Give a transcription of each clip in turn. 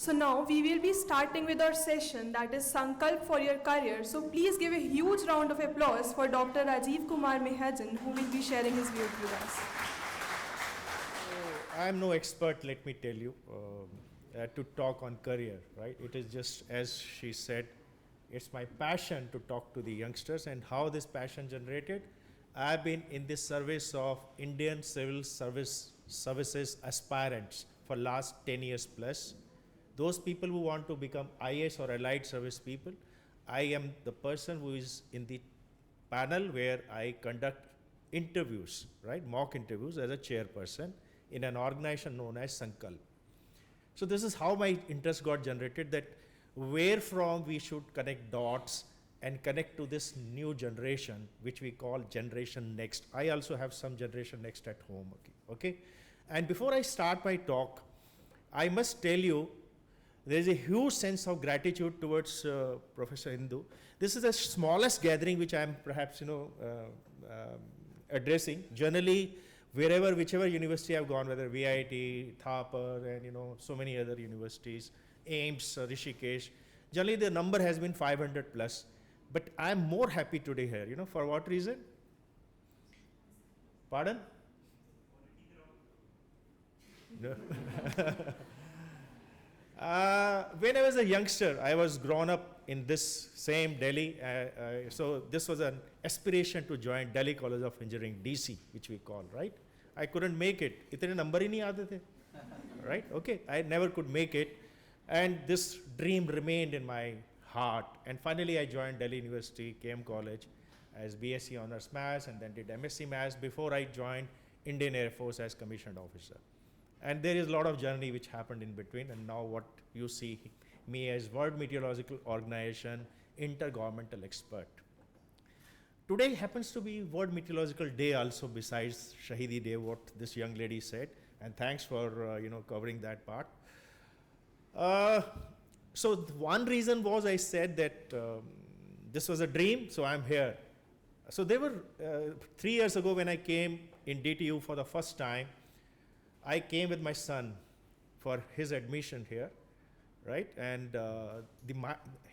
So now we will be starting with our session, that is SANKALP for your career. So please give a huge round of applause for Dr. Rajiv Kumar Mehajan, who will be sharing his views with us. I am no expert, let me tell you, to talk on career, right? It is just as she said, it's my passion to talk to the youngsters, and how this passion generated. I've been in the service of Indian civil services aspirants for last 10 years plus. Those people who want to become IAS or allied service people, I am the person who is in the panel where I conduct interviews, right, mock interviews as a chairperson in an organization known as SANKALP. So this is how my interest got generated, that where from we should connect dots and connect to this new generation, which we call Generation Next. I also have some Generation Next at home, okay? And before I start my talk, I must tell you, there is a huge sense of gratitude towards Professor Hindu. This is the smallest gathering which I am perhaps, addressing. Generally, whichever university I've gone, whether VIT, Thapar, and so many other universities, AIMS, Rishikesh, generally the number has been 500 plus. But I'm more happy today here, for what reason? Pardon? No. When I was a youngster, I was grown up in this same Delhi. So this was an aspiration to join Delhi College of Engineering, DC, which we call, right? I couldn't make it. Itne number hi nahi aate the. Right? Okay. I never could make it. And this dream remained in my heart. And finally, I joined Delhi University, KM College, as BSc Honours Maths, and then did MSc Maths before I joined Indian Air Force as commissioned officer. And there is a lot of journey which happened in between, and now what you see me as World Meteorological Organization Intergovernmental Expert. Today happens to be World Meteorological Day also, besides Shahidi Day, what this young lady said, and thanks for covering that part. So one reason was I said that this was a dream, so I'm here. So there were 3 years ago when I came in DTU for the first time, I came with my son for his admission here, right? And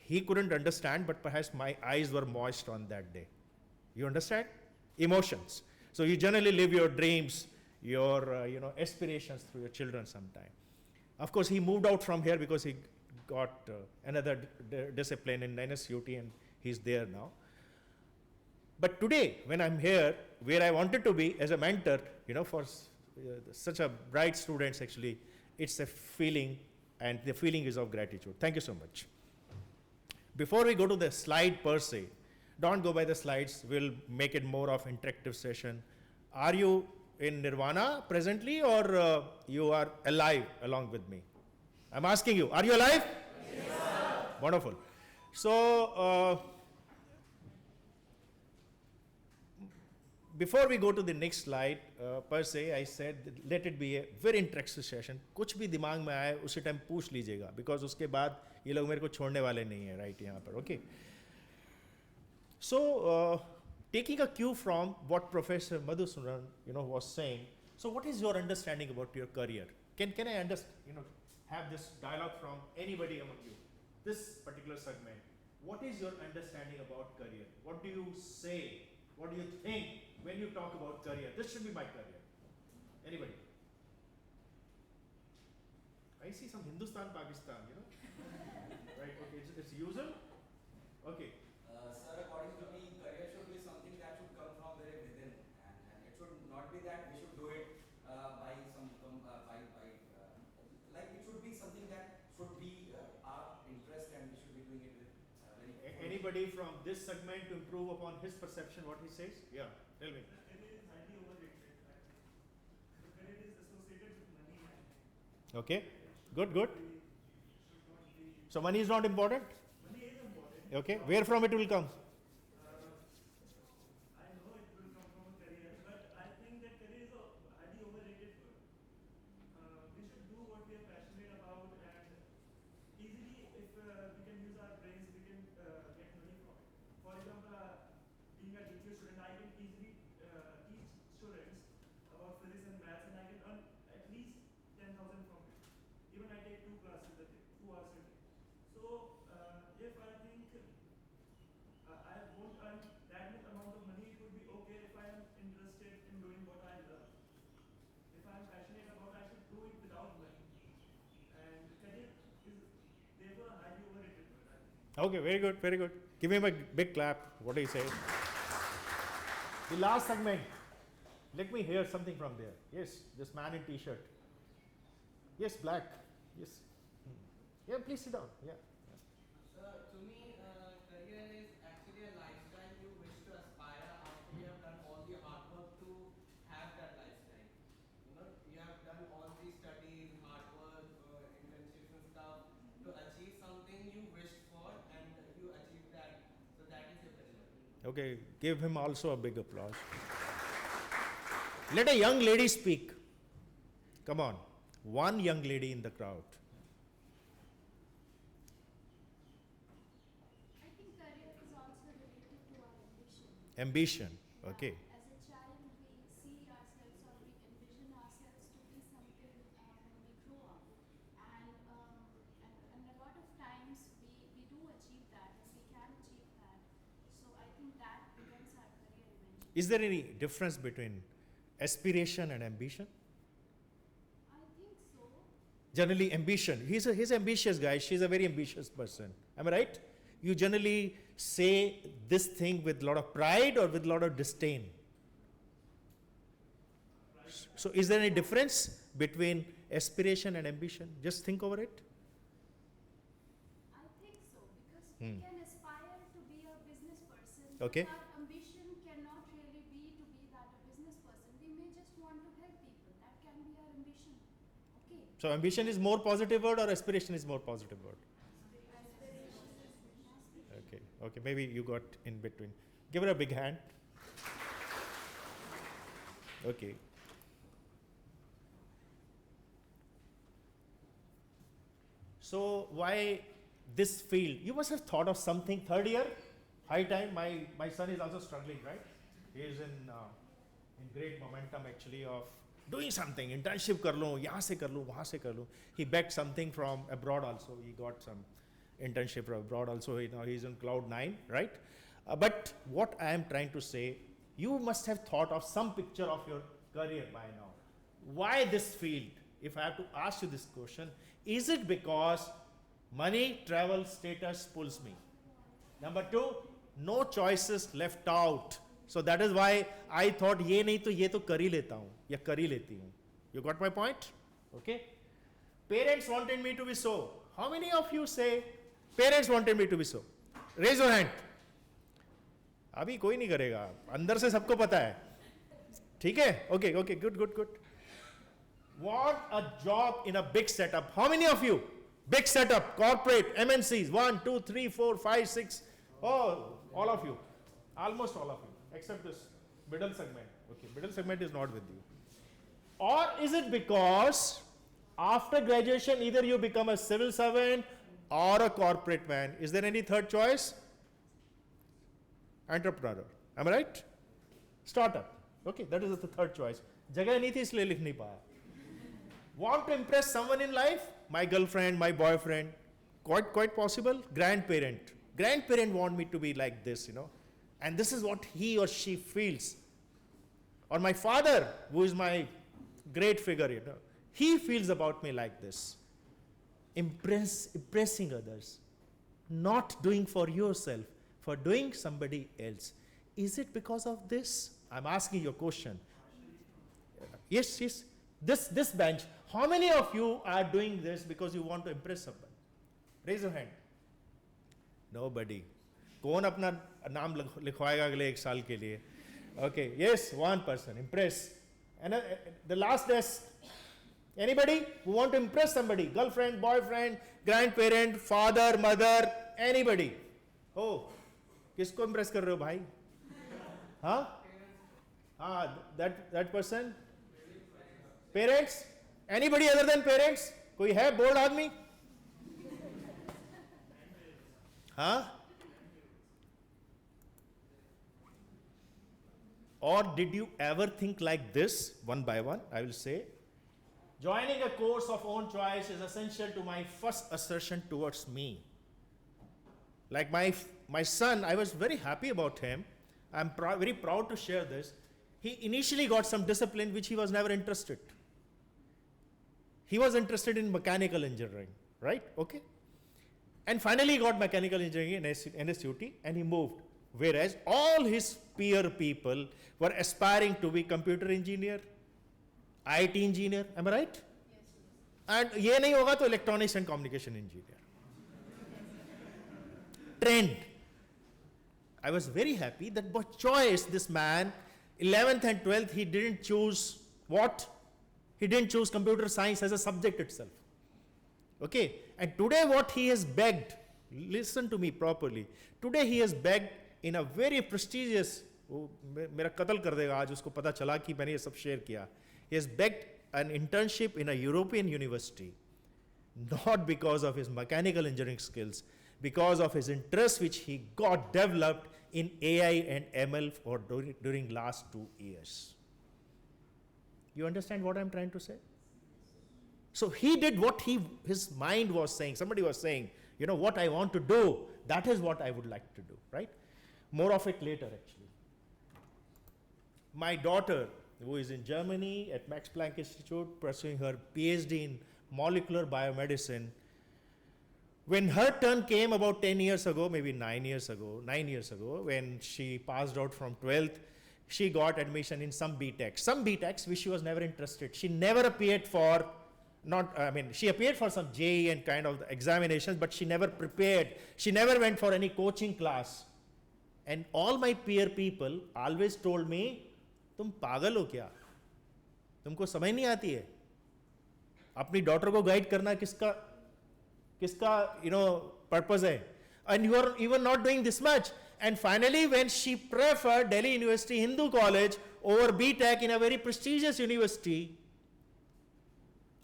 he couldn't understand, but perhaps my eyes were moist on that day. You understand? Emotions. So you generally live your dreams, your aspirations through your children sometime. Of course, he moved out from here because he got another discipline in NSUT, and he's there now. But today, when I'm here, where I wanted to be as a mentor, for such a bright students, actually, it's a feeling, and the feeling is of gratitude. Thank you so much. Before we go to the slide per se, don't go by the slides. We'll make it more of interactive session. Are you in Nirvana presently, or you are alive along with me? I'm asking you, are you alive? Yes, sir. Wonderful. So, before we go to the next slide, per se, I said let it be a very interactive session. कुछ भी दिमाग में आए उसी time पूछ लीजिएगा, because उसके बाद ये लोग मेरे को छोड़ने वाले नहीं हैं, right यहाँ पर, okay? So, taking a cue from what Professor Madhusudan, was saying. So, what is your understanding about your career? Can I understand, have this dialogue from anybody among you? This particular segment. What is your understanding about career? What do you say? What do you think when you talk about career? This should be my career. Anybody? I see some Hindustan, Pakistan, Right, okay, it's usual? Okay. Sir, according to me, career should be something that should come from very within, and it should not be that we should do it by like it should be something that should be our interest, and we should be doing it with Anybody from this segment to improve upon his perception, what he says? Yeah, tell me. Career is highly overrated. The career is associated with money. Okay, good. So money is not important? Money is important. Okay, where from it will come? I know it will come from a career, but I think that career is a highly overrated word. We should do what we are passionate about, and easily, if we can use our brains, we can get money from it. For example, being a teacher student, I can easily teach students about physics and maths, and I can earn at least 10,000 from it. Even I take 2 classes a day, 2 Okay, very good, very good. Give him a big clap. What do you say? The last segment. Let me hear something from there. Yes, this man in t-shirt. Yes, black. Yes. Yeah, please sit down. Yeah. So to me, career is actually a lifestyle you wish to aspire after you have done all the hard work to have that lifestyle. You know, you have done all the studies, hard work, internships and stuff to achieve something you wished for, and you achieved that. So that is your career. Okay, give him also a big applause. Let a young lady speak. Come on, one young lady in the crowd. I think career is also related to our ambition. Ambition, okay. As a child, we see ourselves or we envision ourselves to be something when we grow up. And a lot of times we do achieve that, and we can achieve that. So I think that becomes our career eventually. Is there any difference between aspiration and ambition? I think so. Generally, ambition. He's ambitious guy. She's a very ambitious person. Am I right? You generally say this thing with a lot of pride or with a lot of disdain. So, is there any difference between aspiration and ambition? Just think over it. I think so, because we can aspire to be a business person. Okay. But our ambition cannot really be to be that a business person. We may just want to help people. That can be our ambition. Okay. So, ambition is more positive word or aspiration is more positive word? Okay, okay, maybe you got in between. Give her a big hand. Okay. So, why this field? You must have thought of something. Third year, high time. My son is also struggling, right? He is in great momentum actually of doing something. Internship kar lo, yahan se kar lo, wahan se kar lo. He begged something from abroad also. He got some internship from abroad also. Now he's on cloud 9, right? But what I am trying to say, you must have thought of some picture of your career by now. Why this field? If I have to ask you this question, is it because money, travel, status pulls me? Number 2, no choices left out. So that is why I thought ye nahi to ye to kar hi leta hu ya kar hi leti hu. You got my point? Okay. Parents wanted me to be so. How many of you say parents wanted me to be so? Raise your hand. अभी कोई नहीं करेगा, अंदर से सबको पता है. ठीक है? Okay, okay, good, good, good. Want a job in a big setup. How many of you? Big setup, corporate, MNCs. 1, 2, 3, 4, 5, 6. Oh, all of you. Almost all of you. Except this middle segment. Okay, middle segment is not with you. Or is it because after graduation either you become a civil servant or a corporate man? Is there any third choice? Entrepreneur. Am I right? Startup. Okay, that is the third choice. जगह नहीं थी इसलिए लिख नहीं पाया. Want to impress someone in life? My girlfriend, my boyfriend. Quite possible. Grandparent. Grandparent want me to be like this, you know. And this is what he or she feels. Or my father, who is my great figure, you know. He feels about me like this. Impressing others. Not doing for yourself, for doing somebody else. Is it because of this? I'm asking you a question. Yes, yes. This bench, how many of you are doing this because you want to impress someone? Raise your hand. Nobody. कौन अपना नाम लिखवाएगा अगले 1 साल के लिए? Okay, yes, one person. Impress. And the last desk. Anybody who want to impress somebody? Girlfriend, boyfriend, grandparent, father, mother, anybody? Oh, किसको impress कर रहे हो भाई? Huh? That person? Parents? Anybody other than parents? कोई है bored आदमी? Huh? Or did you ever think like this, one by one, I will say, joining a course of own choice is essential to my first assertion towards me. Like my son, I was very happy about him. I'm very proud to share this. He initially got some discipline which he was never interested. He was interested in mechanical engineering, right? Okay. And finally he got mechanical engineering in NSUT and he moved. Whereas all his peer people were aspiring to be computer engineer, IT engineer, am I right? And ये नहीं होगा तो electronics and communication engineer. Trend. I was very happy that by choice this man, 11th and 12th, he didn't choose what? He didn't choose computer science as a subject itself. Okay, and today what he has begged, listen to me properly, today he has begged in a very prestigious, मेरा कत्ल कर देगा आज उसको पता चला कि मैंने ये सब शेयर किया. He has begged an internship in a European university, not because of his mechanical engineering skills, because of his interest which he got developed in AI and ML for during last 2 years. You understand what I'm trying to say? So he did what his mind was saying. Somebody was saying, you know, what I want to do, that is what I would like to do, right? More of it later, actually. My daughter, who is in Germany at Max Planck Institute, pursuing her PhD in molecular biomedicine, when her turn came about 10 years ago, maybe 9 years ago, when she passed out from 12th, she got admission in some BTechs which she was never interested. She never appeared for, she appeared for some JEE and kind of examinations, but she never prepared. She never went for any coaching class. And all my peer people always told me, तुम पागल हो क्या? तुमको समझ नहीं आती है? अपनी डॉटर को गाइड करना किसका purpose है? And you are even not doing this much. And finally, when she preferred Delhi University Hindu College over BTech in a very prestigious university,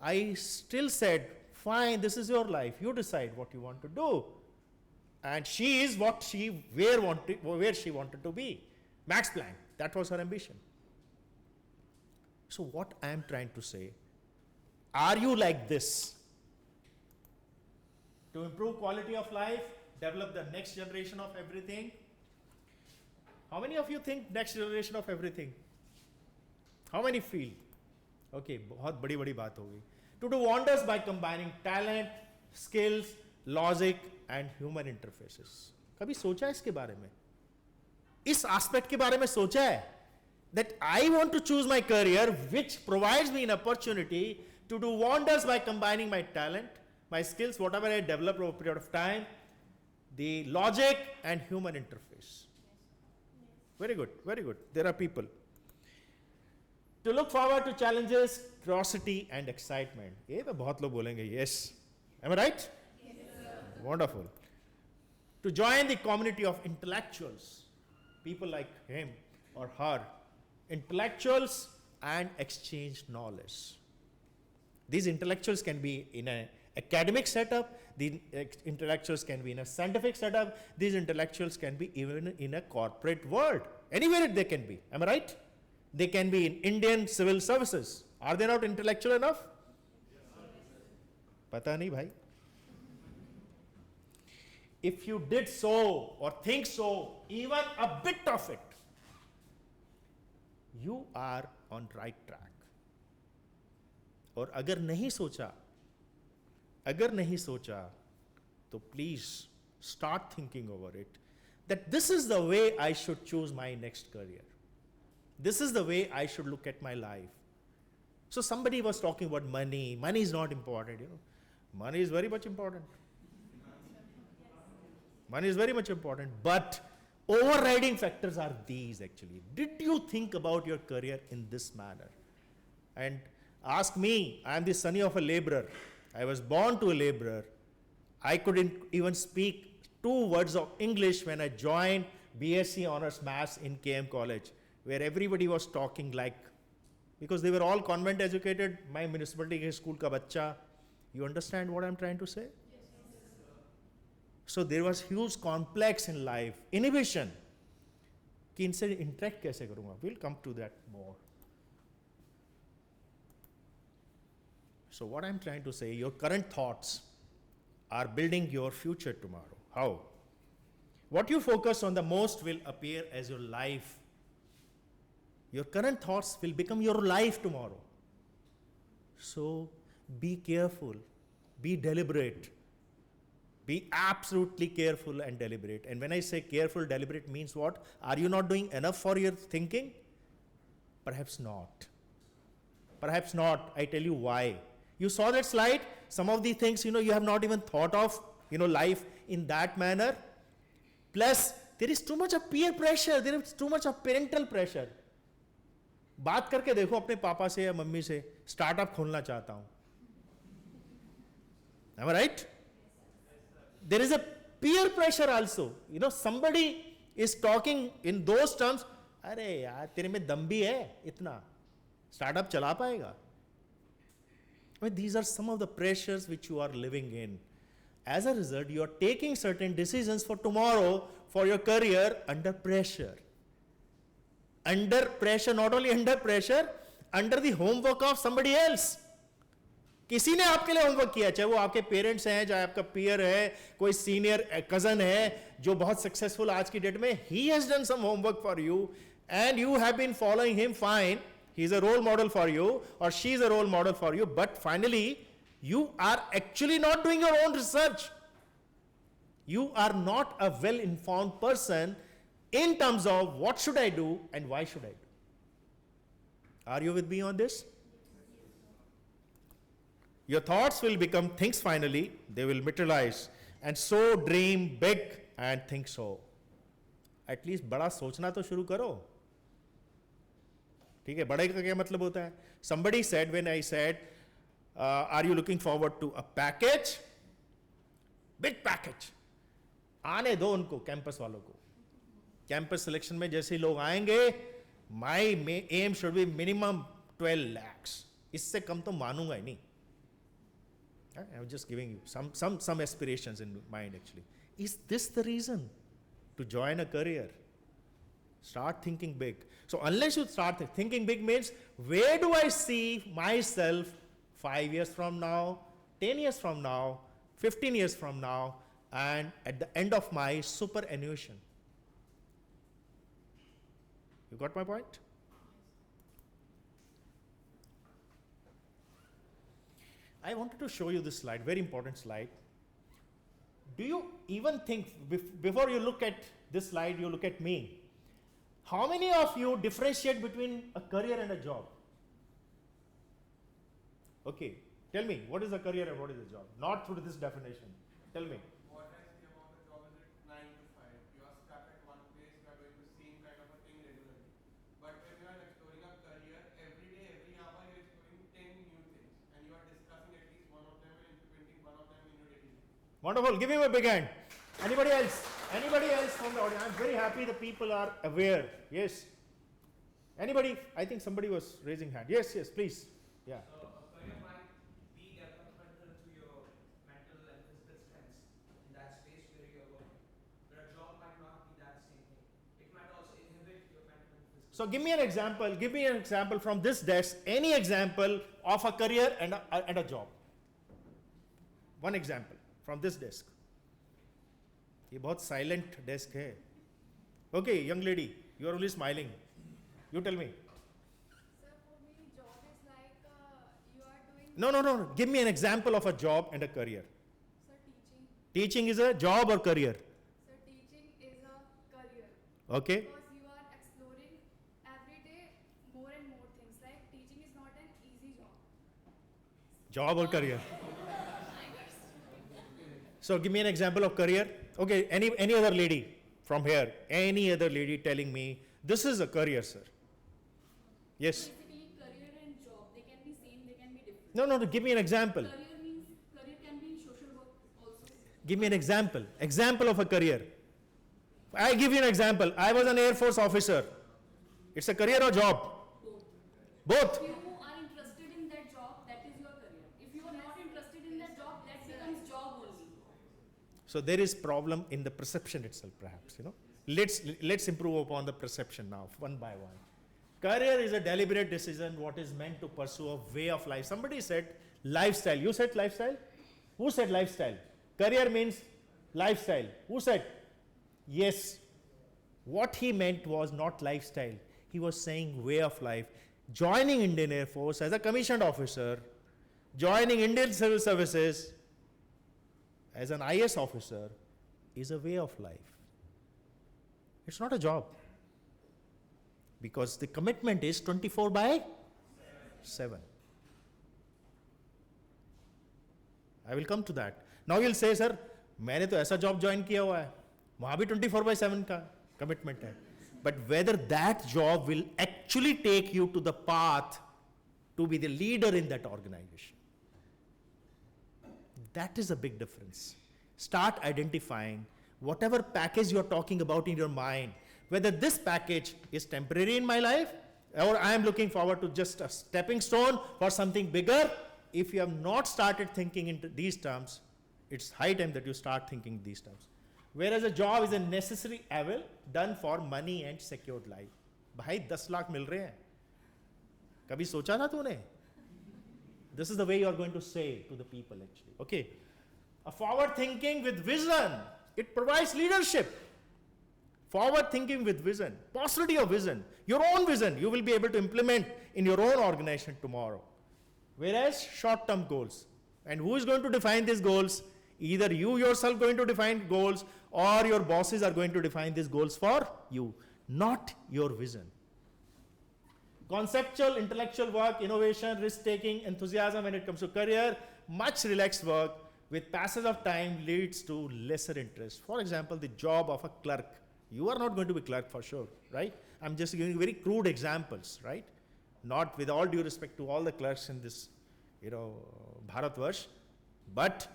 I still said, fine, this is your life. You decide what you want to do. And she is where she wanted to be. Max Planck, that was her ambition. So what I am trying to say, are you like this? To improve quality of life, develop the next generation of everything. How many of you think next generation of everything? How many feel? Okay, बहुत बड़ी बात होगी. To do wonders by combining talent, skills, logic and human interfaces. कभी सोचा है इसके बारे में? इस aspect के बारे में सोचा है? That I want to choose my career which provides me an opportunity to do wonders by combining my talent, my skills, whatever I develop over a period of time, the logic and human interface. Very good, very good. There are people. To look forward to challenges, curiosity and excitement. ये तो बहुत लोग बोलेंगे, yes. Am I right? Yes, sir. Wonderful. To join the community of intellectuals, people like him or her, intellectuals and exchange knowledge. These intellectuals can be in an academic setup, the intellectuals can be in a scientific setup, these intellectuals can be even in a corporate world. Anywhere they can be, am I right? They can be in Indian civil services. Are they not intellectual enough? Pata nahi bhai. If you did so or think so, even a bit of it, you are on right track. और अगर नहीं सोचा, तो please start thinking over it, that this is the way I should choose my next career. This is the way I should look at my life. So somebody was talking about money. Money is not important, you know. Money is very much important. Money is very much important, but overriding factors are these actually. Did you think about your career in this manner? And ask me, I am the son of a laborer. I was born to a laborer. I couldn't even speak 2 words of English when I joined BSc Honours Maths in KM College, where everybody was talking like, because they were all convent educated, my municipality school ka bachcha. You understand what I'm trying to say? So there was huge complex in life, inhibition. कि इनसे interact कैसे करूँगा? We'll come to that more. So what I'm trying to say, your current thoughts are building your future tomorrow. How? What you focus on the most will appear as your life. Your current thoughts will become your life tomorrow. So be careful, be deliberate. Be absolutely careful and deliberate. And when I say careful, deliberate means what? Are you not doing enough for your thinking? Perhaps not. Perhaps not. I tell you why. You saw that slide? Some of the things, you have not even thought of, life in that manner. Plus, there is too much of peer pressure. There is too much of parental pressure. बात करके देखो अपने पापा से या mummy से, startup खोलना चाहता हूं. Am I right? There is a peer pressure also. Somebody is talking in those terms. अरे यार तेरे में दम भी है इतना, स्टार्टअप चला पाएगा. These are some of the pressures which you are living in. As a result, you are taking certain decisions for tomorrow, for your career, under pressure. Under pressure, not only under pressure, under the homework of somebody else. किसी ने आपके लिए homework किया, चाहे वो आपके parents हैं, चाहे आपका पीयर है, कोई सीनियर कजन है जो बहुत सक्सेसफुल आज की डेट में, he has done some homework for you and you have been following him fine. He is a role model for you or she is a role model for you, but finally you are actually not doing your own research. You are not a well-informed person in terms of what should I do and why should I do. Are you with me on this? Your thoughts will become things finally, they will materialize. And so dream big and think so. At least बड़ा सोचना तो शुरू करो. ठीक है, बड़े का क्या मतलब होता है? Somebody said, when I said, are you looking forward to a package? Big package. आने दो उनको, कैंपस वालों को. कैंपस सिलेक्शन में जैसे लोग आएंगे, my aim should be minimum 12 lakhs. इससे कम तो मानूंगा ही नहीं. I'm just giving you some aspirations in mind actually. Is this the reason to join a career? Start thinking big. So unless you start thinking big means, where do I see myself 5 years from now, 10 years from now, 15 years from now, and at the end of my superannuation? You got my point? I wanted to show you this slide, very important slide. Do you even think, before you look at this slide, you look at me, how many of you differentiate between a career and a job? Okay, tell me, what is a career and what is a job? Not through this definition. Tell me. What I see about a job is it 9 to 5. You are stuck at one place, you are doing the same kind of a thing regularly. But when you are exploring a career, every day, every hour, you are exploring 10 new things. And you are discussing at least one of them and implementing one of them in your daily life. Wonderful, give him a big hand. Anybody else? Anybody else from the audience? I'm very happy the people are aware. Yes. Anybody? I think somebody was raising hand. Yes, yes, please. Yeah. So a career might be developmental to your mental and physical strengths in that space where you're working. But a job might not be that same thing. It might also inhibit your mental and physical. So give me an example. Give me an example from this desk. Any example of a career and a job. One example from this desk. ये बहुत silent desk है. Okay, young lady, you are only smiling. You tell me. Sir, for me, job is like you are doing. No. Give me an example of a job and a career. Sir, teaching. Teaching is a job or career? Sir, teaching is a career. Okay. Because you are exploring every day more and more things. Like teaching is not an easy job. Job or career? So give me an example of career. Okay, any other lady from here? Any other lady telling me this is a career, sir? Yes. Basically, career and job, they can be same, they can be different. No. Give me an example. Career can be social work also. Give me an example. Example of a career. I give you an example. I was an Air Force officer. It's a career or job? Both. If you are interested in that job, that is your career. If you are not interested in that job, that becomes job only. So there is problem in the perception itself, perhaps. Let's improve upon the perception now, one by one. Career is a deliberate decision, what is meant to pursue a way of life. Somebody said lifestyle. You said lifestyle? Who said lifestyle? Career means lifestyle. Who said? Yes. What he meant was not lifestyle. He was saying way of life. Joining Indian Air Force as a commissioned officer, joining Indian Civil Services as an IS officer is a way of life. It's not a job. Because the commitment is 24/7. I will come to that. Now you'll say, sir, मैंने तो ऐसा job join किया हुआ है, वहाँ भी 24/7 का commitment है. But whether that job will actually take you to the path to be the leader in that organization, that is a big difference. Start identifying whatever package you're talking about in your mind, whether this package is temporary in my life or I am looking forward to just a stepping stone for something bigger. If you have not started thinking in these terms, it's high time that you start thinking these terms. Whereas a job is a necessary evil done for money and secured life. भाई 10 लाख मिल रहे हैं, कभी सोचा था तूने? This is the way you are going to say to the people actually. Okay, a forward thinking with vision, it provides leadership. Forward thinking with vision, paucity of vision, your own vision you will be able to implement in your own organization tomorrow. Whereas short-term goals, and who is going to define these goals? Either you yourself going to define goals or your bosses are going to define these goals for you, not your vision. Conceptual, intellectual work, innovation, risk-taking, enthusiasm when it comes to career, much relaxed work with passage of time leads to lesser interest. For example, the job of a clerk. You are not going to be clerk for sure, right? I'm just giving very crude examples, right? Not with all due respect to all the clerks in this, Bharatvarsh, but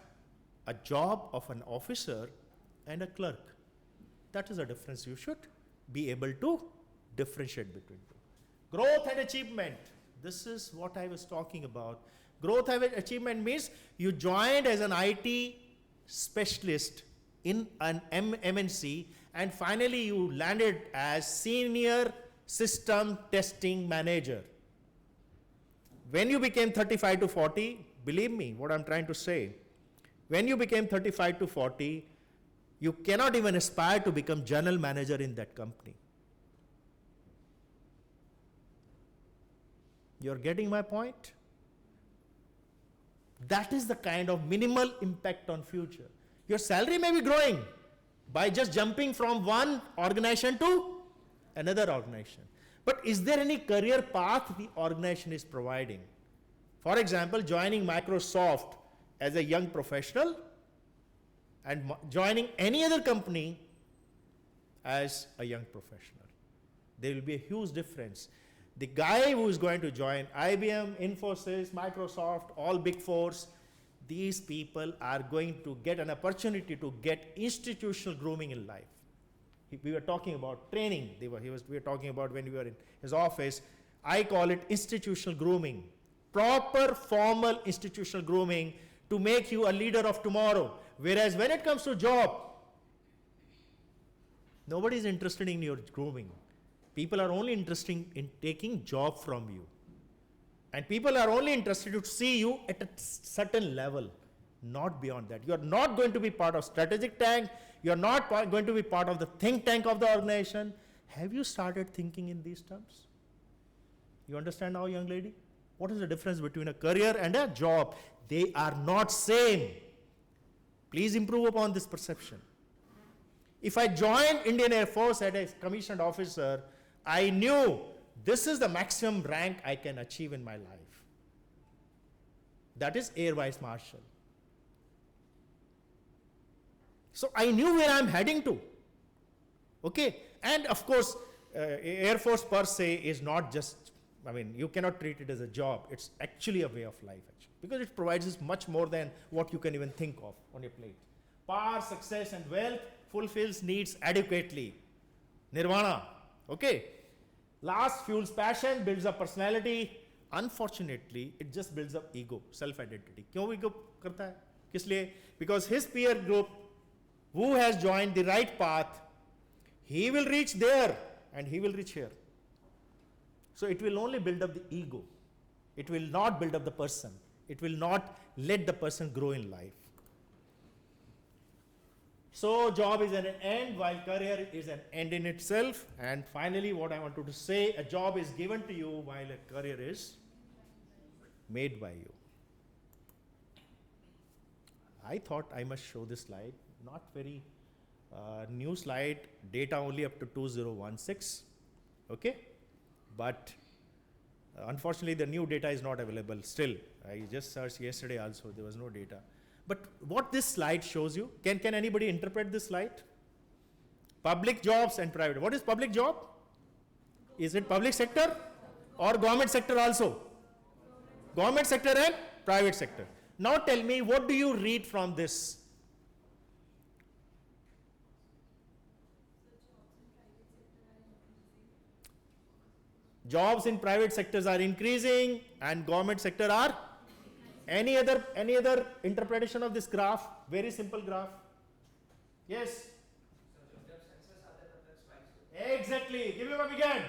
a job of an officer and a clerk. That is a difference. You should be able to differentiate between two. Growth and achievement. This is what I was talking about. Growth and achievement means you joined as an IT specialist in an MNC and finally you landed as senior system testing manager. When you became 35 to 40, believe me what I'm trying to say, when you became 35 to 40, you cannot even aspire to become general manager in that company. You're getting my point? That is the kind of minimal impact on future. Your salary may be growing by just jumping from one organization to another organization. But is there any career path the organization is providing? For example, joining Microsoft as a young professional and joining any other company as a young professional. There will be a huge difference. The guy who is going to join IBM, Infosys, Microsoft, all big fours, these people are going to get an opportunity to get institutional grooming in life. We were talking about training. We were talking about when we were in his office. I call it institutional grooming. Proper formal institutional grooming to make you a leader of tomorrow. Whereas when it comes to job, nobody is interested in your grooming. People are only interested in taking job from you. And people are only interested to see you at a certain level, not beyond that. You are not going to be part of strategic tank. You are not going to be part of the think tank of the organization. Have you started thinking in these terms? You understand now, young lady? What is the difference between a career and a job? They are not same. Please improve upon this perception. If I joined Indian Air Force as a commissioned officer, I knew this is the maximum rank I can achieve in my life. That is Air Vice Marshal. So I knew where I'm heading to. Okay, and of course, Air Force per se is not just, you cannot treat it as a job. It's actually a way of life, actually, because it provides us much more than what you can even think of on your plate. Power, success, and wealth fulfills needs adequately. Nirvana. Okay. Last fuels passion, builds up personality. Unfortunately, it just builds up ego, self-identity. Kyun ego karta hai? Kis liye? Because his peer group, who has joined the right path, he will reach there and he will reach here. So it will only build up the ego. It will not build up the person. It will not let the person grow in life. So job is an end while career is an end in itself. And finally, what I wanted to say, a job is given to you while a career is made by you. I thought I must show this slide, not very new slide, data only up to 2016, okay? But unfortunately, the new data is not available still. I just searched yesterday also, there was no data. But what this slide shows you, can anybody interpret this slide? Public jobs and private. What is public job? Is it public sector or government sector also? Government sector and private sector. Now tell me, what do you read from this? Jobs in private sectors are increasing and government sector are? Any other interpretation of this graph? Very simple graph. Yes? Exactly. Give me a big hand.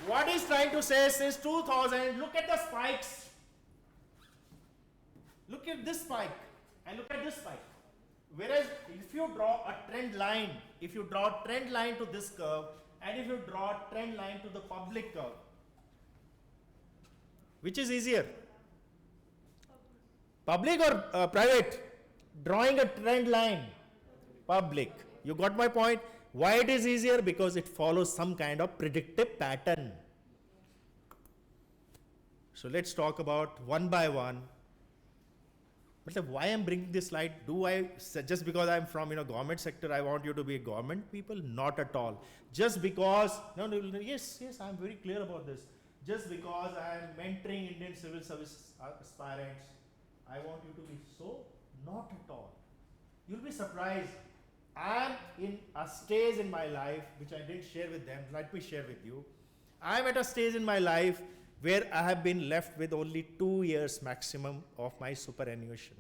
What is trying to say since 2000, look at the spikes. Look at this spike and look at this spike. Whereas if you draw a trend line, if you draw a trend line to this curve, and if you draw a trend line to the public curve, which is easier? Public or private? Drawing a trend line, public. You got my point? Why it is easier? Because it follows some kind of predictive pattern. So let's talk about one by one. But why I'm bringing this slide? Do I, just because I'm from government sector, I want you to be government people? Not at all. Just because, no, yes, I'm very clear about this. Just because I'm mentoring Indian civil service aspirants, I want you to be so? Not at all. You'll be surprised. I'm in a stage in my life, which I didn't share with them, let me share with you. I'm at a stage in my life where I have been left with only 2 years maximum of my superannuation.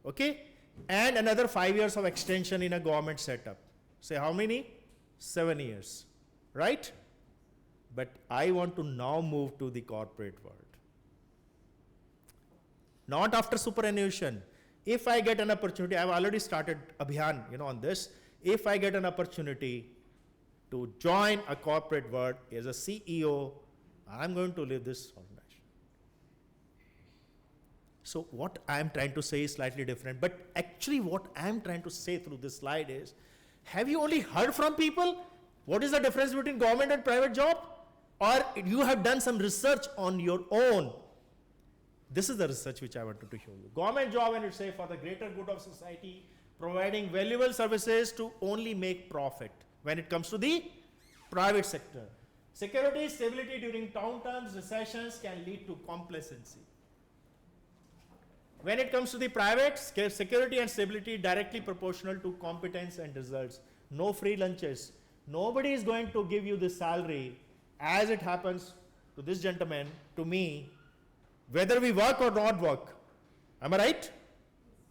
Okay? And another 5 years of extension in a government setup. Say how many? 7 years. Right? But I want to now move to the corporate world. Not after superannuation. If I get an opportunity, I've already started Abhiyan, on this. If I get an opportunity to join a corporate world as a CEO, I'm going to leave this organization. So what I'm trying to say is slightly different. But actually what I'm trying to say through this slide is, have you only heard from people? What is the difference between government and private job? Or you have done some research on your own? This is the research which I wanted to show you. Government job, when you say for the greater good of society, providing valuable services to only make profit. When it comes to the private sector, security, stability during downturns, recessions can lead to complacency. When it comes to the private, security and stability directly proportional to competence and results. No free lunches. Nobody is going to give you the salary as it happens to this gentleman, to me, whether we work or not work. Am I right?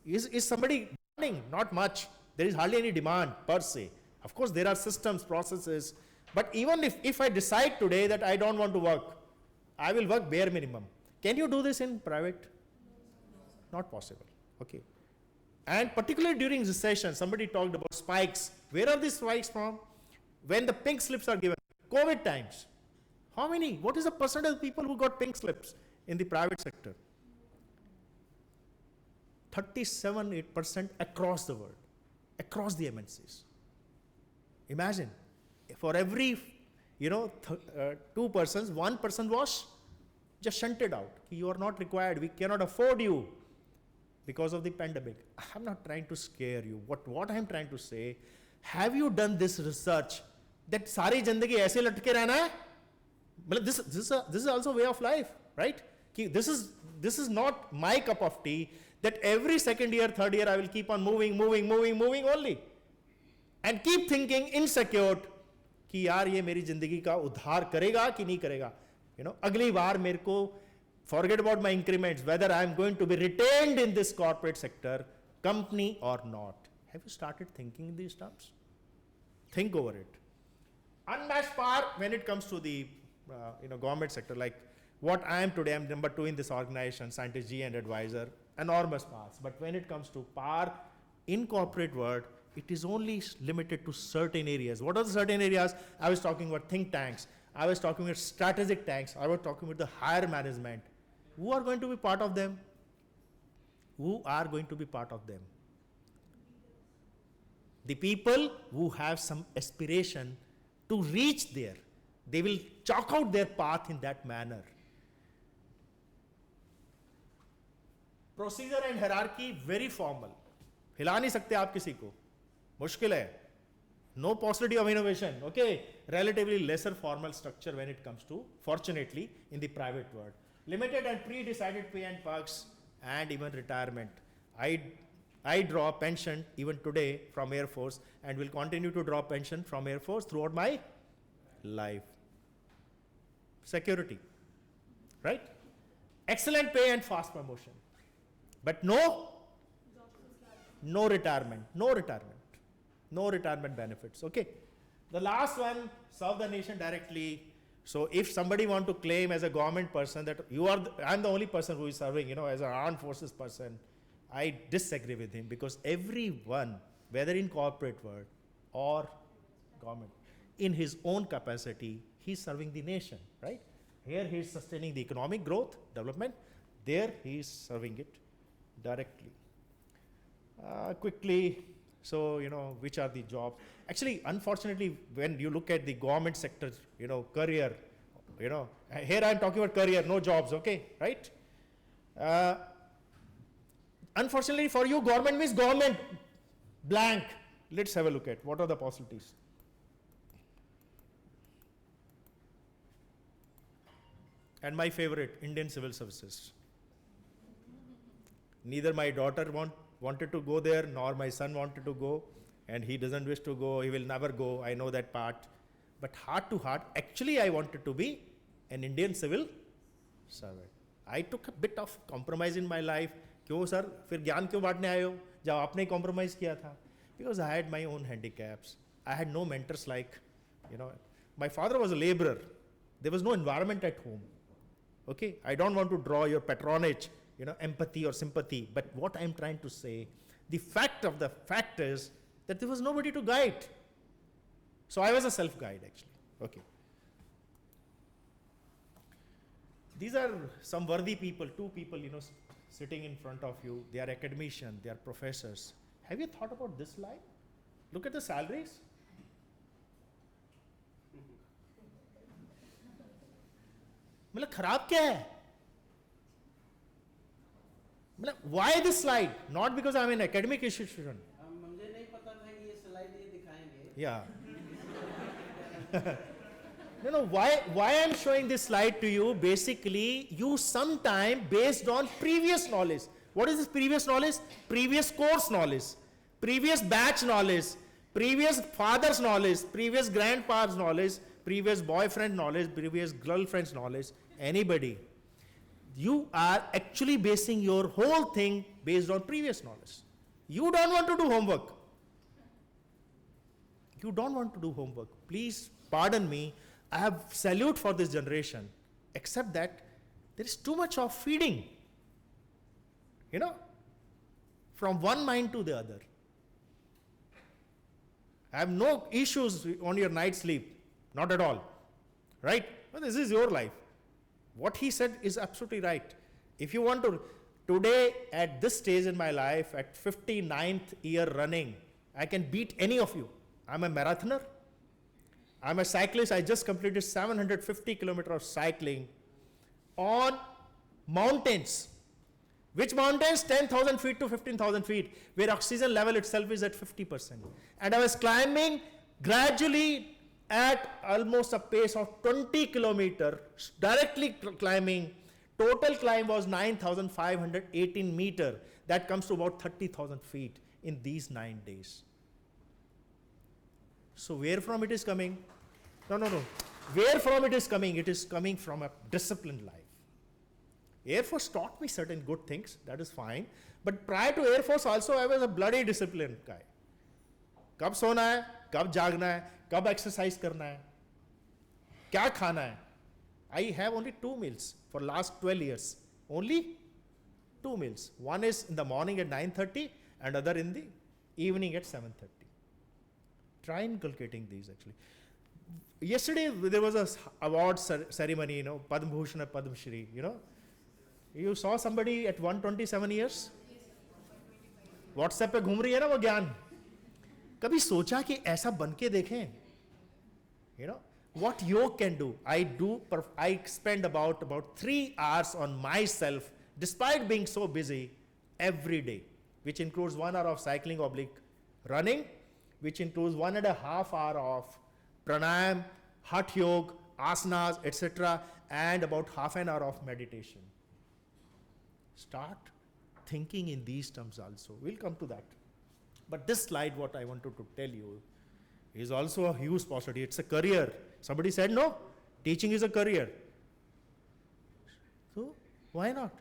Is somebody demanding? Not much. There is hardly any demand per se. Of course, there are systems, processes. But even if I decide today that I don't want to work, I will work bare minimum. Can you do this in private? Not possible. Okay. And particularly during recession, somebody talked about spikes. Where are these spikes from? When the pink slips are given. COVID times. How many? What is the percentage of people who got pink slips in the private sector? 37% across the world, across the MNCs. Imagine, for every 2 persons, 1 person was just shunted out. You are not required, we cannot afford you because of the pandemic. I'm not trying to scare you. What I'm trying to say, have you done this research that सारी जिंदगी ऐसे लटके रहना है? This is also way of life, right? This is not my cup of tea, that every second year, third year, I will keep on moving only. And keep thinking insecure कि यार ये मेरी जिंदगी का उद्धार करेगा कि नहीं करेगा. अगली बार मेरे को forget about my increments, whether I am going to be retained in this corporate sector, company or not. Have you started thinking in these terms? Think over it. Unmatched power when it comes to the government sector, like what I am today, I'm number 2 in this organization, scientist G and advisor, enormous powers. But when it comes to power in corporate world, it is only limited to certain areas. What are the certain areas? I was talking about think tanks. I was talking about strategic tanks. I was talking about the higher management. Who are going to be part of them? who are going to be part of them? The people who have some aspiration to reach there. They will chalk out their path in that manner. Procedure and hierarchy very formal. हिला नहीं सकते आप किसी को, मुश्किल है. No possibility of innovation. Okay, relatively lesser formal structure when it comes to, fortunately, in the private world. Limited and pre-decided pay and perks, and even retirement. I draw pension even today from Air Force, and will continue to draw pension from Air Force throughout my life. Security, right? Excellent pay and fast promotion, but no retirement, no retirement benefits. Okay, the last one, serve the nation directly. So if somebody want to claim as a government person that I'm the only person who is serving, as an armed forces person, I disagree with him, because everyone, whether in corporate world or government, in his own capacity, he's serving the nation, right? Here he is sustaining the economic growth, development. There he is serving it directly. Quickly, so, which are the jobs? Actually, unfortunately, when you look at the government sector, career, here I'm talking about career, no jobs, okay, right? Unfortunately for you, government means government, blank. Let's have a look at what are the possibilities. And my favorite, Indian Civil Services. Neither my daughter wanted to go there, nor my son wanted to go, and he doesn't wish to go, he will never go, I know that part. But heart to heart, actually I wanted to be an Indian civil servant. I took a bit of compromise in my life. क्यों sir फिर ज्ञान क्यों बांटने आए हो जब आपने compromise किया था? Because I had my own handicaps. I had no mentors like, my father was a laborer. There was no environment at home. Okay, I don't want to draw your patronage, empathy or sympathy, but what I'm trying to say, the fact is that there was nobody to guide. So I was a self-guide actually. Okay. These are some worthy people, two people, sitting in front of you. They are academicians, they are professors. Have you thought about this slide? Look at the salaries. मतलब खराब क्या है? मतलब why this slide? Not because I'm an academic institution. मुझे नहीं पता था कि ये स्लाइड ये दिखाएंगे. Yeah. No, why I'm showing this slide to you? Basically, you sometime based on previous knowledge. What is this previous knowledge? Previous course knowledge, previous batch knowledge, previous father's knowledge, previous grandpa's knowledge, previous boyfriend knowledge, previous girlfriend's knowledge, anybody. You are actually basing your whole thing based on previous knowledge. You don't want to do homework. You don't want to do homework. Please pardon me. I have salute for this generation, except that there is too much of feeding, from one mind to the other. I have no issues on your night sleep, not at all, right? But this is your life. What he said is absolutely right. If you want to, today at this stage in my life, at 59th year running, I can beat any of you. I'm a marathoner. I'm a cyclist. I just completed 750 kilometers of cycling on mountains. Which mountains? 10,000 feet to 15,000 feet, where oxygen level itself is at 50%. And I was climbing gradually at almost a pace of 20 kilometers, directly climbing. Total climb was 9,518 meters. That comes to about 30,000 feet in these 9 days. So where from it is coming? No. Where from it is coming? It is coming from a disciplined life. Air Force taught me certain good things, that is fine. But prior to Air Force also, I was a bloody disciplined guy. कब सोना है, कब जागना है, कब exercise करना है, क्या खाना है. I have only 2 meals for last 12 years. Only 2 meals. One is in the morning at 9:30 and other in the evening at 7:30. Try inculcating these actually. Yesterday there was a award ceremony, Padma Bhushan or Padma Shri, You saw somebody at 127 years? WhatsApp पे घूम रही है ना वो ज्ञान, कभी सोचा कि ऐसा बन के देखें? You know what yoga can do. I spend about 3 hours on myself despite being so busy every day, which includes 1 hour of cycling oblique running, which includes 1.5 hour of pranayam, hatha yoga, asanas, etc., and about half an hour of meditation. Start thinking in these terms also. We'll come to that. But this slide, what I wanted to tell you, is also a huge possibility. It's a career. Somebody said, no, teaching is a career. So, why not?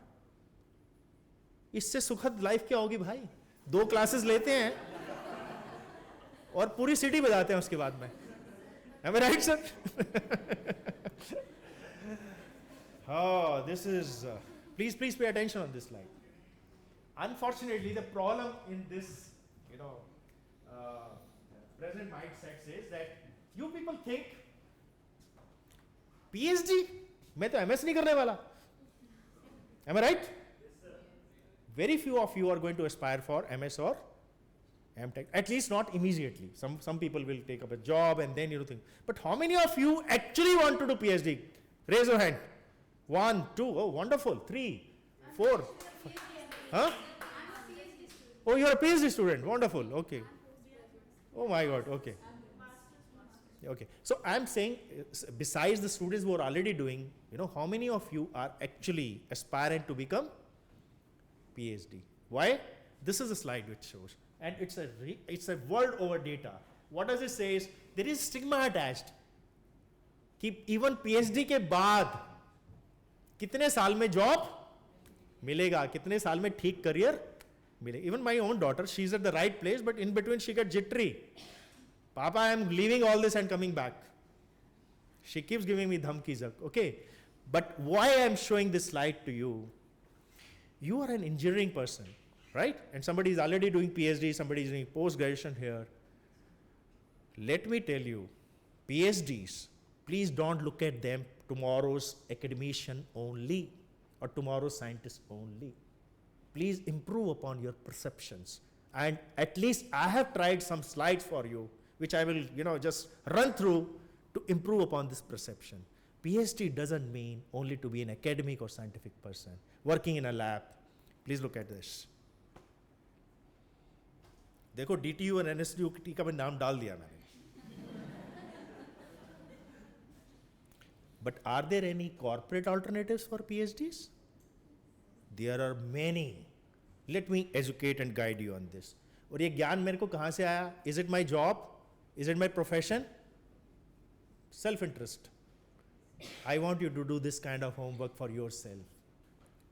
इससे सुखद life क्या होगी भाई? 2 classes लेते हैं और पूरी city बजाते हैं उसके बाद में. Am I right, sir? Oh, this is, please pay attention on this slide. Unfortunately, the problem in this, present mindsets is that you people think PhD, मैं तो MS नहीं करने वाला. Am I right? Very few of you are going to aspire for MS or MTech, at least not immediately. Some people will take up a job and then think. But how many of you actually want to do PhD? Raise your hand. 1, 2, oh wonderful. 3, 4. Huh? Oh, you're a PhD student. Wonderful. Okay. Oh my God. Okay. Okay. So I'm saying, besides the students who are already doing, how many of you are actually aspiring to become PhD? Why? This is a slide which shows, and it's a world over data. What does it say is there is stigma attached. कि even PhD के बाद कितने साल में job मिलेगा, कितने साल में ठीक career मिलेगा. Even my own daughter, she's at the right place, but in between she got jittery. Papa, I am leaving all this and coming back. She keeps giving me dhamkis. Okay, but why I am showing this slide to you? You are an engineering person, right? And somebody is already doing PhD, somebody is doing post-graduation here. Let me tell you, PhDs, please don't look at them tomorrow's academician only or tomorrow's scientist only. Please improve upon your perceptions. And at least I have tried some slides for you, which I will, just run through to improve upon this perception. PhD doesn't mean only to be an academic or scientific person working in a lab. Please look at this. देखो DTU और NSDU का मैं नाम डाल दिया मैंने. But are there any corporate alternatives for PhDs? There are many. Let me educate and guide you on this. और ये ज्ञान मेरे को कहाँ से आया? Is it my job? Is it my profession? Self-interest. I want you to do this kind of homework for yourself.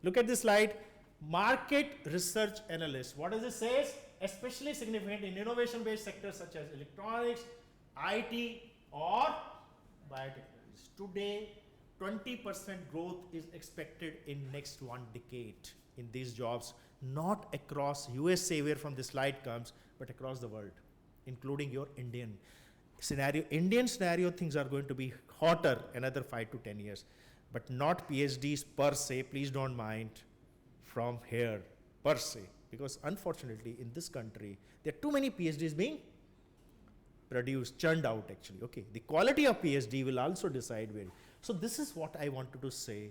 Look at this slide. Market research analyst. What does it say? Especially significant in innovation-based sectors such as electronics, IT, or biotechnology. Today, 20% growth is expected in next 1 decade in these jobs, not across USA where from this slide comes, but across the world, including your Indian scenario. Indian scenario, things are going to be hotter another 5 to 10 years, but not PhDs per se, please don't mind from here per se, because unfortunately in this country, there are too many PhDs being produced, churned out actually. Okay, the quality of PhD will also decide where. So this is what I wanted to say.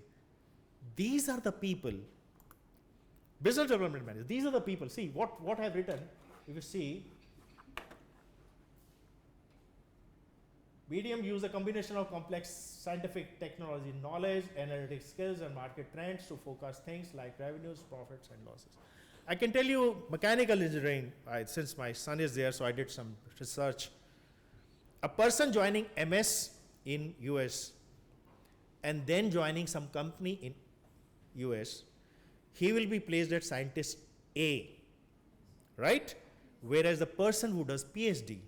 These are the people, business development managers, these are the people. See what I've written, if you see, BDM use a combination of complex scientific technology knowledge, analytic skills, and market trends to forecast things like revenues, profits, and losses. I can tell you mechanical engineering, since my son is there, so I did some research. A person joining MS in US and then joining some company in US, he will be placed at scientist A, right? Whereas the person who does PhD,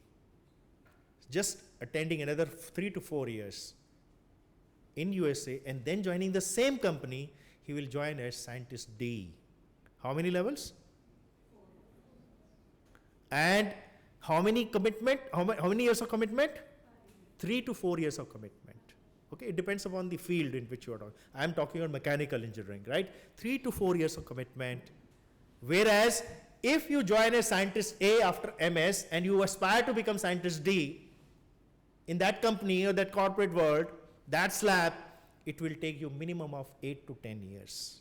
just attending another 3 to 4 years in USA and then joining the same company, he will join as scientist D. How many levels? 4. And how many commitment? How many years of commitment? 3 to 4 years of commitment. Okay, it depends upon the field in which you are talking. I am talking about mechanical engineering, right? 3 to 4 years of commitment. Whereas if you join as scientist A after MS and you aspire to become scientist D, in that company or that corporate world, that slab, it will take you minimum of 8 to 10 years.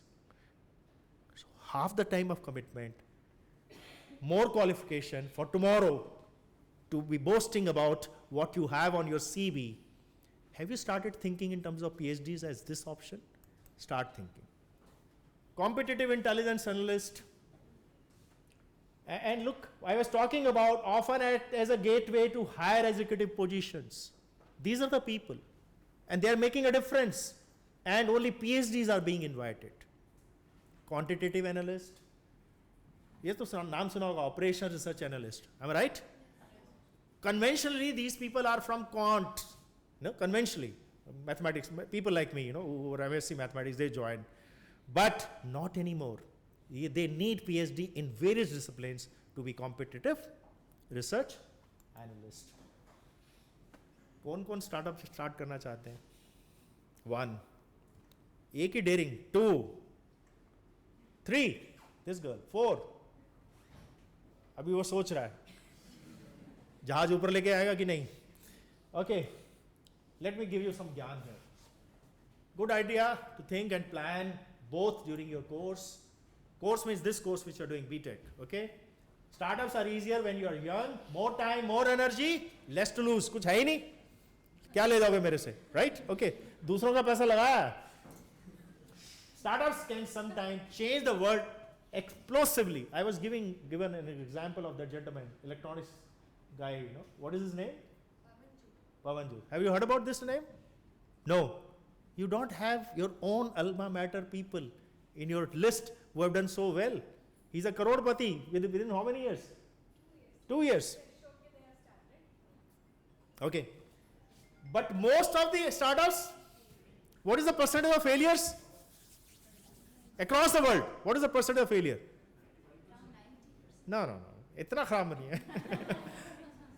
So half the time of commitment, more qualification for tomorrow to be boasting about what you have on your CV. Have you started thinking in terms of PhDs as this option? Start thinking. Competitive intelligence analyst. And look, I was talking about often as a gateway to higher executive positions. These are the people. And they are making a difference. And only PhDs are being invited. Quantitative analyst. ये तो नाम सुना होगा, Operation Research Analyst. Am I right? Conventionally, these people are from quant. No, conventionally, mathematics, people like me, who are MSc mathematics, they join. But not anymore. They need PhD in various disciplines to be competitive research analyst. कौन startup start करना चाहते हैं? 1. एक ही daring. 2. 3. This girl. 4. अभी वो सोच रहा है जहाज ऊपर लेके आएगा कि नहीं. Okay, let me give you some gyan here. Good idea to think and plan both during your course. Course means this course which you are doing, BTech. Okay. Startups are easier when you are young. More time, more energy, less to lose. कुछ है ही नहीं. क्या ले जाओगे मेरे से? Right? Okay. दूसरों का पैसा लगाया. Startups can sometimes change the world explosively. I was given an example of that gentleman, electronics guy. What is his name? Pavanju. Have you heard about this name? No. You don't have your own alma mater people in your list who have done so well. He's a crorepati within how many years? 2 years. Okay. But most of the startups, what is the percentage of failures? Across the world, what is the percentage of failure? No. Itna kharaab nahi hai.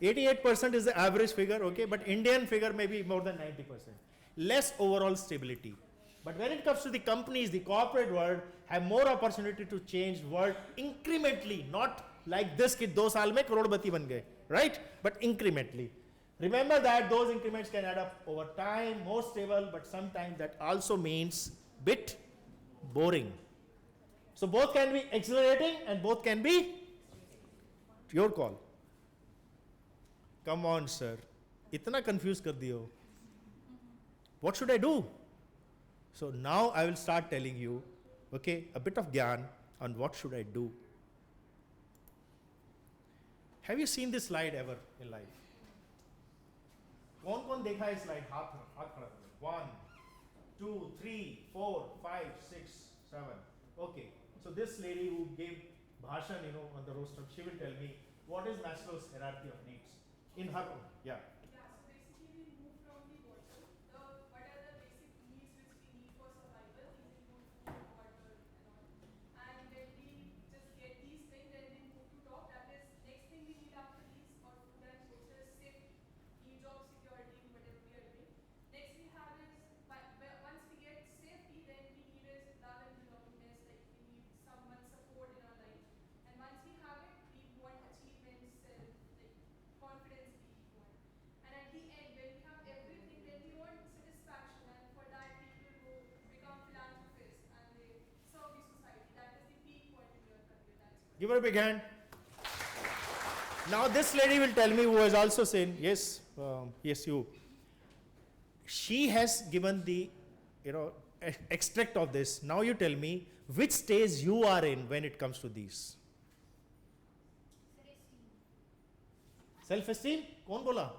88% is the average figure, okay, but Indian figure may be more than 90%. Less overall stability. But when it comes to the companies, the corporate world have more opportunity to change world incrementally, not like this कि 2 साल में करोड़पति बन गए, right? But incrementally. Remember that those increments can add up over time, more stable, but sometimes that also means bit boring. So both can be exhilarating and both can be your call. Come on, sir. Itna confused kar diyo. What should I do? So now I will start telling you, okay, a bit of gyan on what should I do. Have you seen this slide ever in life? कौन देखा है slide? हाथ खड़ा करो. 1, 2, 3, 4, 5, 6, 7. Okay. So this lady who gave bhashan, on the roster, she will tell me what is Maslow's hierarchy of needs in her own. Yeah. Yeah, so basically we move from the bottom. What are the basic needs which we need for survival? These include food, water, and all. And when we just get these things, then we move to top. That is next thing we need after these or food and clothes is safety, job security, whatever we are doing. Next we have is once we get safety, then we need is love and belongingness. Like we need someone's support in our life. And once we have it, we want achievements, like confidence we want. And at the end, when we have everything, then we want satisfaction. And for that, people go become philanthropists and they serve the society. That is the peak point in your career. That's what. Give her a big hand. Now this lady will tell me, who has also said, yes, you. She has given the, extract of this. Now you tell me which stage you are in when it comes to these. Self-esteem? Kaun bola?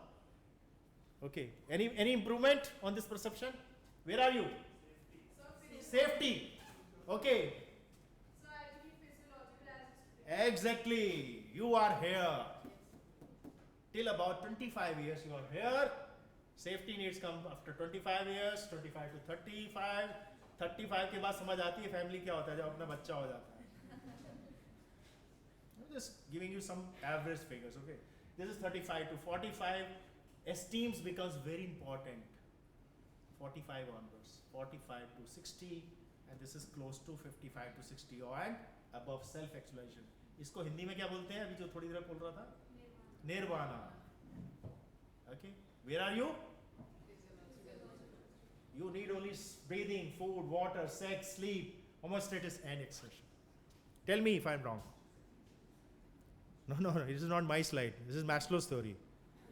Okay. Any improvement on this perception? Where are you? Safety. Okay. So actually physiological as a student. Exactly. You are here. Till about 25 years you are here. Safety needs come after 25 years, 25 to 35. 35 के बाद समझ आती है family क्या होता है जब अपना बच्चा हो जाता है. I'm just giving you some average figures, okay? This is 35 to 45. Esteem becomes very important. 45 onwards, 45 to 60, and this is close to 55 to 60 and above self-exploration. इसको हिंदी में क्या बोलते हैं, अभी जो थोड़ी देर बोल रहा था, nirvana. Okay, where are you? You need only breathing, food, water, sex, sleep, homeostasis and expression. Tell me if I'm wrong. No, this is not my slide. This is Maslow's theory.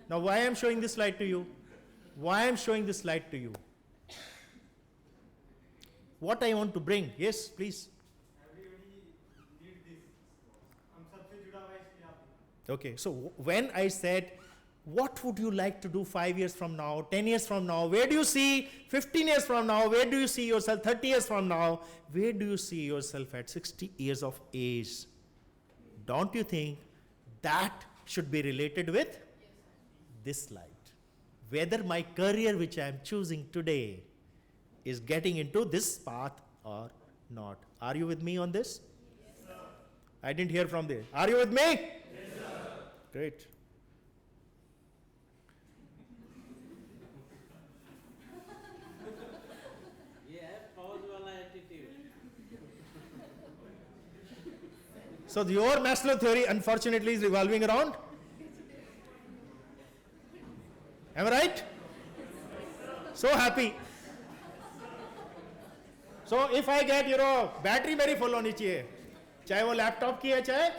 Now why I'm showing this slide to you? Why I'm showing this slide to you? What I want to bring? Yes, please. Everybody need this. हम सबसे जुड़ा हुआ है इसलिए आप. Okay, so when I said, what would you like to do 5 years from now, 10 years from now? Where do you see 15 years from now? Where do you see yourself 30 years from now? Where do you see yourself at 60 years of age? Don't you think that should be related with this slide? Whether my career which I am choosing today is getting into this path or not. Are you with me on this? Yes, sir. I didn't hear from there. Are you with me? Yes, sir. Great. Yeah, pause wala attitude. So your Maslow theory unfortunately is revolving around. Am I right? So happy. So if I get, battery मेरी full होनी चाहिए, चाहे वो laptop की है, चाहे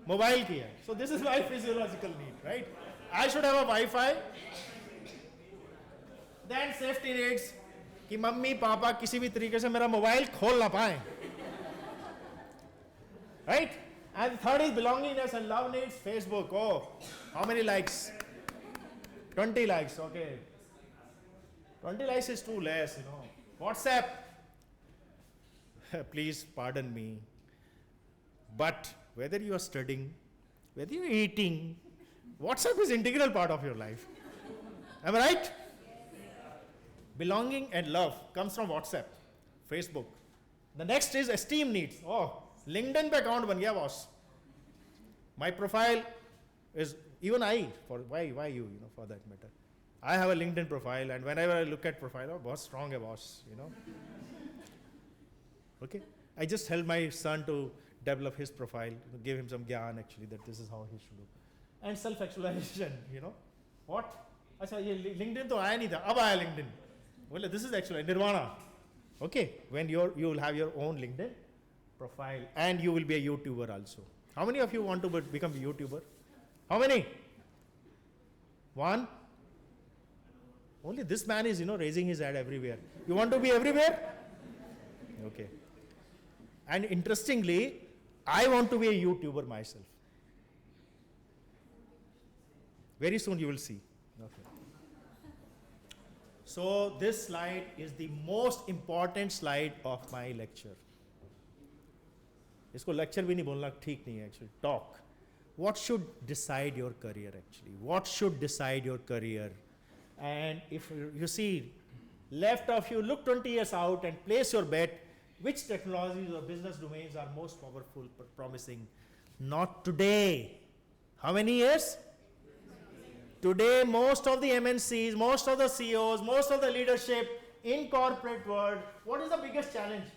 mobile की है. So this is my physiological need, right? I should have a Wi-Fi. Then safety needs कि मम्मी पापा किसी भी तरीके से मेरा मोबाइल खोल ना पाए. Right? And third is belongingness and love needs. Facebook. Oh, how many likes? 20 likes. Okay. 20 likes is too less, WhatsApp. Please pardon me. But whether you are studying, whether you are eating, WhatsApp is integral part of your life. Am I right? Belonging and love comes from WhatsApp, Facebook. The next is esteem needs. Oh, LinkedIn पे account बन गया boss. My profile is even I, for why you, for that matter. I have a LinkedIn profile, and whenever I look at profile, oh boss, strong है boss, Okay, I just helped my son to develop his profile, give him some gyan actually that this is how he should do, and self-actualization, What? अच्छा ये LinkedIn तो आया नहीं था, अब आया LinkedIn. Well, this is actually nirvana. Okay, when you will have your own LinkedIn profile, and you will be a YouTuber also. How many of you want to become a YouTuber? How many? One? Only this man is, raising his head everywhere. You want to be everywhere? Okay. And interestingly, I want to be a YouTuber myself. Very soon you will see. Okay. So this slide is the most important slide of my lecture. इसको lecture भी नहीं बोलना ठीक नहीं है actually. Talk. What should decide your career actually? What should decide your career? And if you see, left of you, look 20 years out and place your bet, which technologies or business domains are most powerful, promising? Not today. How many years? Today, most of the MNCs, most of the CEOs, most of the leadership in corporate world, what is the biggest challenge?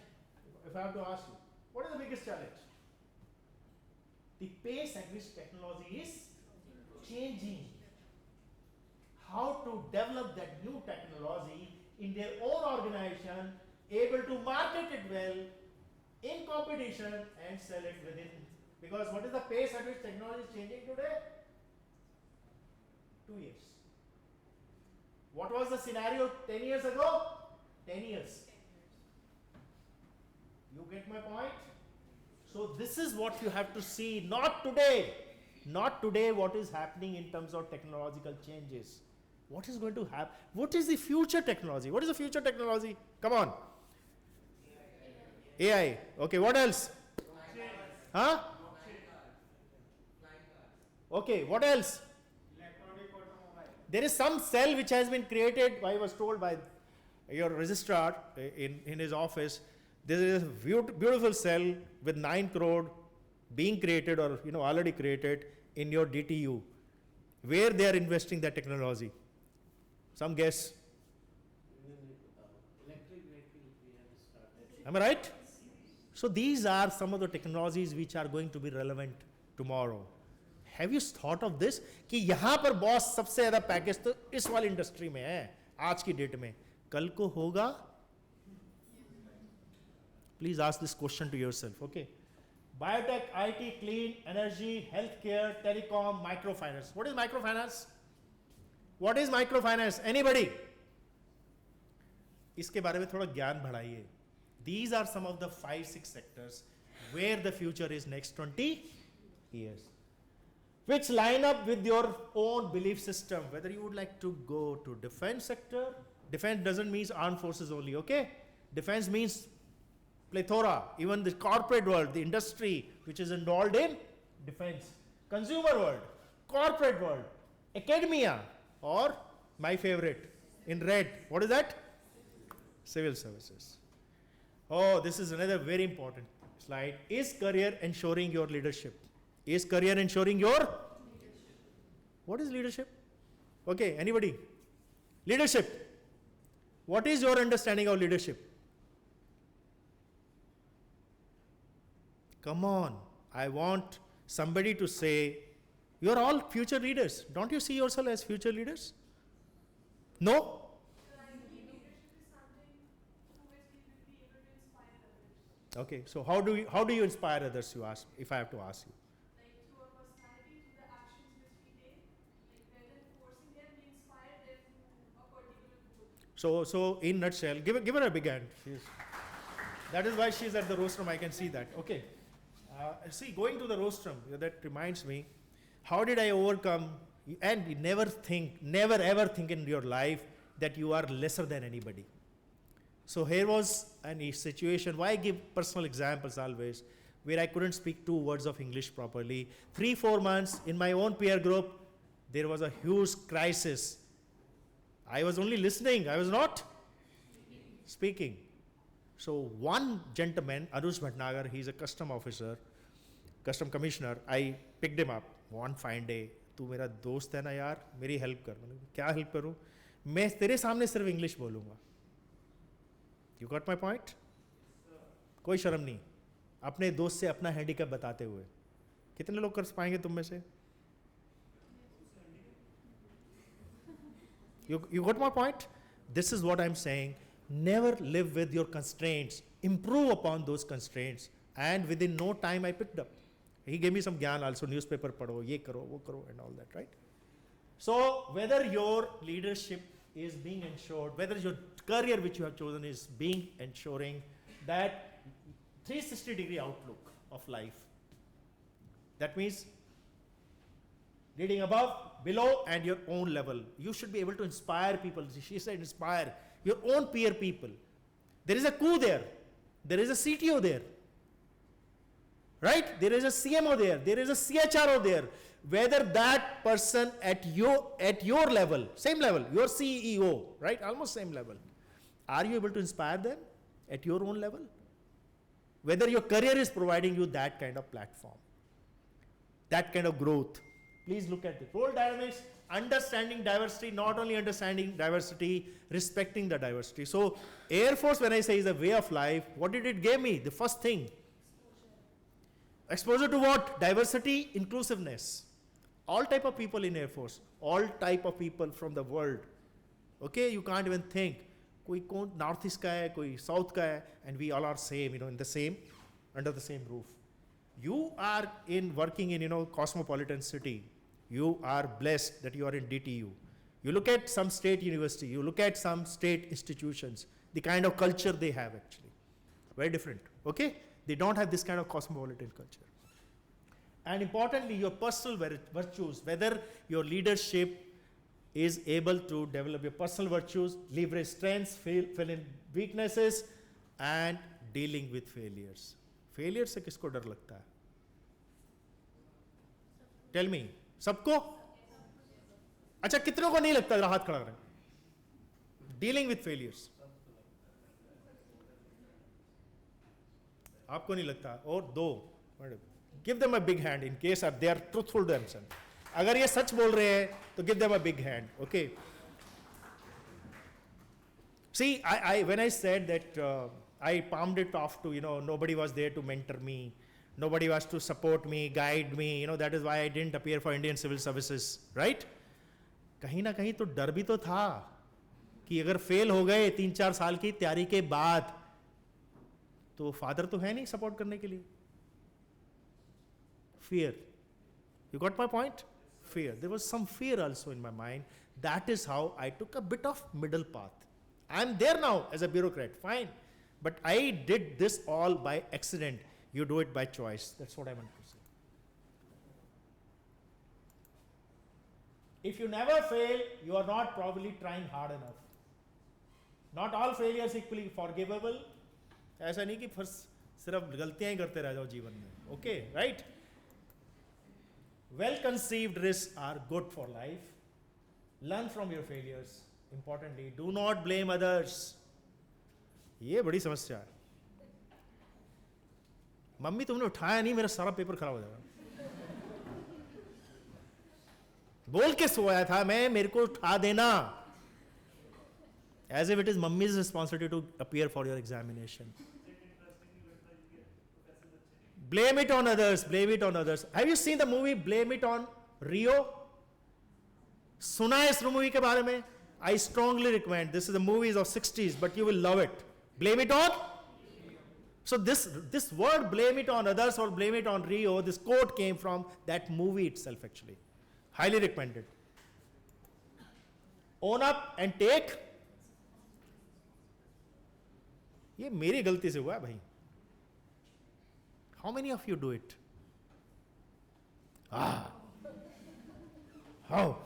If I have to ask you, what is the biggest challenge? The pace at which technology is changing. How to develop that new technology in their own organization, able to market it well, in competition, and sell it within. Because what is the pace at which technology is changing today? 2 years. What was the scenario 10 years ago? 10 years. You get my point? So this is what you have to see, not today. Not today what is happening in terms of technological changes. What is going to happen? What is the future technology? What is the future technology? Come on. AI. Okay, what else? Huh? Okay, what else? There is some cell which has been created, I was told by your registrar in his office. There is a beautiful cell with 9 crore being created or already created in your DTU, where they are investing that technology. Some guess. Electric vehicles we have started. Am I right? So these are some of the technologies which are going to be relevant tomorrow. Have you thought of this? कि यहाँ पर boss सबसे ज़्यादा package तो इस वाली industry में है आज की डेट में, कल को होगा? Please ask this question to yourself. Okay. Biotech, IT, clean, energy, healthcare, telecom, microfinance. What is microfinance? What is microfinance? Anybody? इसके बारे में थोड़ा ज्ञान बढ़ाइए. These are some of the 5-6 sectors where the future is next 20 years, which line up with your own belief system. Whether you would like to go to defense sector. Defense doesn't mean armed forces only. Okay, defense means plethora, even the corporate world, the industry which is involved in defense, consumer world, corporate world, academia, or my favorite in red, what is that? Civil services. Oh, this is another very important slide. Is career ensuring your leadership? Is career ensuring your leadership? What is leadership? Okay, anybody? Leadership. What is your understanding of leadership? Come on, I want somebody to say, you're all future leaders. Don't you see yourself as future leaders? No? So I think leadership is something through which we will be able to inspire others. Okay, so how do you inspire others, you ask, if I have to ask you? Like through our personality, through the actions which we take, like rather than forcing them, we inspire them to a particular goal. So in nutshell, give her a big hand. That is why she's at the rostrum, I can see that. Okay. See, going to the rostrum, that reminds me, how did I overcome, and you never ever think in your life that you are lesser than anybody. So here was a situation, why I give personal examples always, where I couldn't speak 2 words of English properly. 3-4 months in my own peer group, there was a huge crisis. I was only listening, I was not speaking. So one gentleman, Anush Bhatnagar, he's a custom commissioner, I picked him up one fine day. तू मेरा दोस्त है ना यार, मेरी help कर. मैंने क्या हेल्प करूं? मैं तेरे सामने सिर्फ इंग्लिश बोलूंगा. You got my point? कोई शर्म नहीं अपने दोस्त से अपना हैंडीकैप बताते हुए. कितने लोग कर पाएंगे तुम में से? You got my point? This is what I'm saying. Never live with your constraints. Improve upon those constraints. And within no time, I picked up. He gave me some gyan also, newspaper padho, ye karo, wo karo, and all that, right? So, whether your leadership is being ensured, whether your career which you have chosen is being ensuring that 360-degree outlook of life. That means leading above, below, and your own level. You should be able to inspire people. She said inspire your own peer people. There is a coup there. There is a CTO there. Right? There is a CMO there. There is a CHRO there. Whether that person at your level, same level, your CEO, right? Almost same level. Are you able to inspire them at your own level? Whether your career is providing you that kind of platform, that kind of growth. Please look at the role dynamics, understanding diversity, not only understanding diversity, respecting the diversity. So Air Force, when I say is a way of life, what did it give me? The first thing. Exposure to what? Diversity, inclusiveness. All type of people in Air Force, all type of people from the world. Okay, you can't even think. Koi Northeast ka hai, koi South ka hai, and we all are same, in the same, under the same roof. You are working in, cosmopolitan city. You are blessed that you are in DTU. You look at some state university, you look at some state institutions, the kind of culture they have actually. Very different, okay? They don't have this kind of cosmopolitan culture. And importantly, your personal virtues, whether your leadership is able to develop your personal virtues, leverage strengths, fill in weaknesses, and dealing with failures. Failure से किसको डर लगता है? Tell me. सबको? अच्छा कितनों को नहीं लगता? हाथ खड़ा करें. Dealing with failures. आपको नहीं लगता? और दो. Give them a big hand in case they are truthful to themselves. अगर ये सच बोल रहे हैं तो give them a big hand. Okay. See, when I said that I palmed it off to, nobody was there to mentor me. Nobody was to support me, guide me. That is why I didn't appear for Indian Civil Services, right? कहीं ना कहीं तो डर भी तो था कि अगर फेल हो गए 3-4 साल की तैयारी के बाद तो फादर तो है नहीं सपोर्ट करने के लिए. Fear. You got my point? Fear. There was some fear also in my mind. That is how I took a bit of middle path. I'm there now as a bureaucrat, fine. But I did this all by accident. You do it by choice. That's what I want to say. If you never fail, you are not probably trying hard enough. Not all failures equally forgivable. ऐसा नहीं कि सिर्फ गलतियां ही करते रह जाओ जीवन में. Okay, right? Well conceived risks are good for life. Learn from your failures. Importantly, do not blame others. ये बड़ी समस्या है. मम्मी तुमने उठाया नहीं, मेरा सारा पेपर खराब हो जाएगा. बोल के सोया था मैं, मेरे को उठा देना. As if it is mummy's responsibility to appear for your examination. Blame it on others. Blame it on others. Have you seen the movie Blame It on Rio? सुना है इस मूवी के बारे में? I strongly recommend. This is the movies of 60s, but you will love it. Blame it on. So this word blame it on others or blame it on Rio, this quote came from that movie itself actually. Highly recommended. Own up and take. ये मेरी गलती से हुआ है भाई. How many of you do it? How?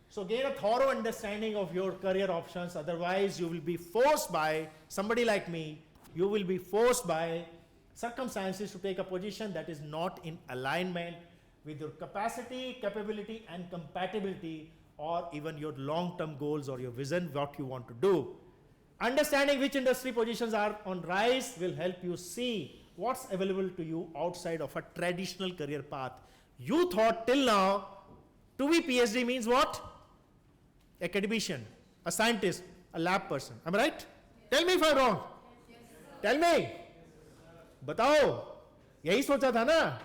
So gain a thorough understanding of your career options. Otherwise, you will be forced by somebody like me. You will be forced by circumstances to take a position that is not in alignment with your capacity, capability, and compatibility, or even your long-term goals or your vision, what you want to do. Understanding which industry positions are on rise will help you see what's available to you outside of a traditional career path. You thought till now, to be PhD means what? Academician, a scientist, a lab person. Am I right? Tell me if I'm wrong. Tell me. बताओ, यही सोचा था ना?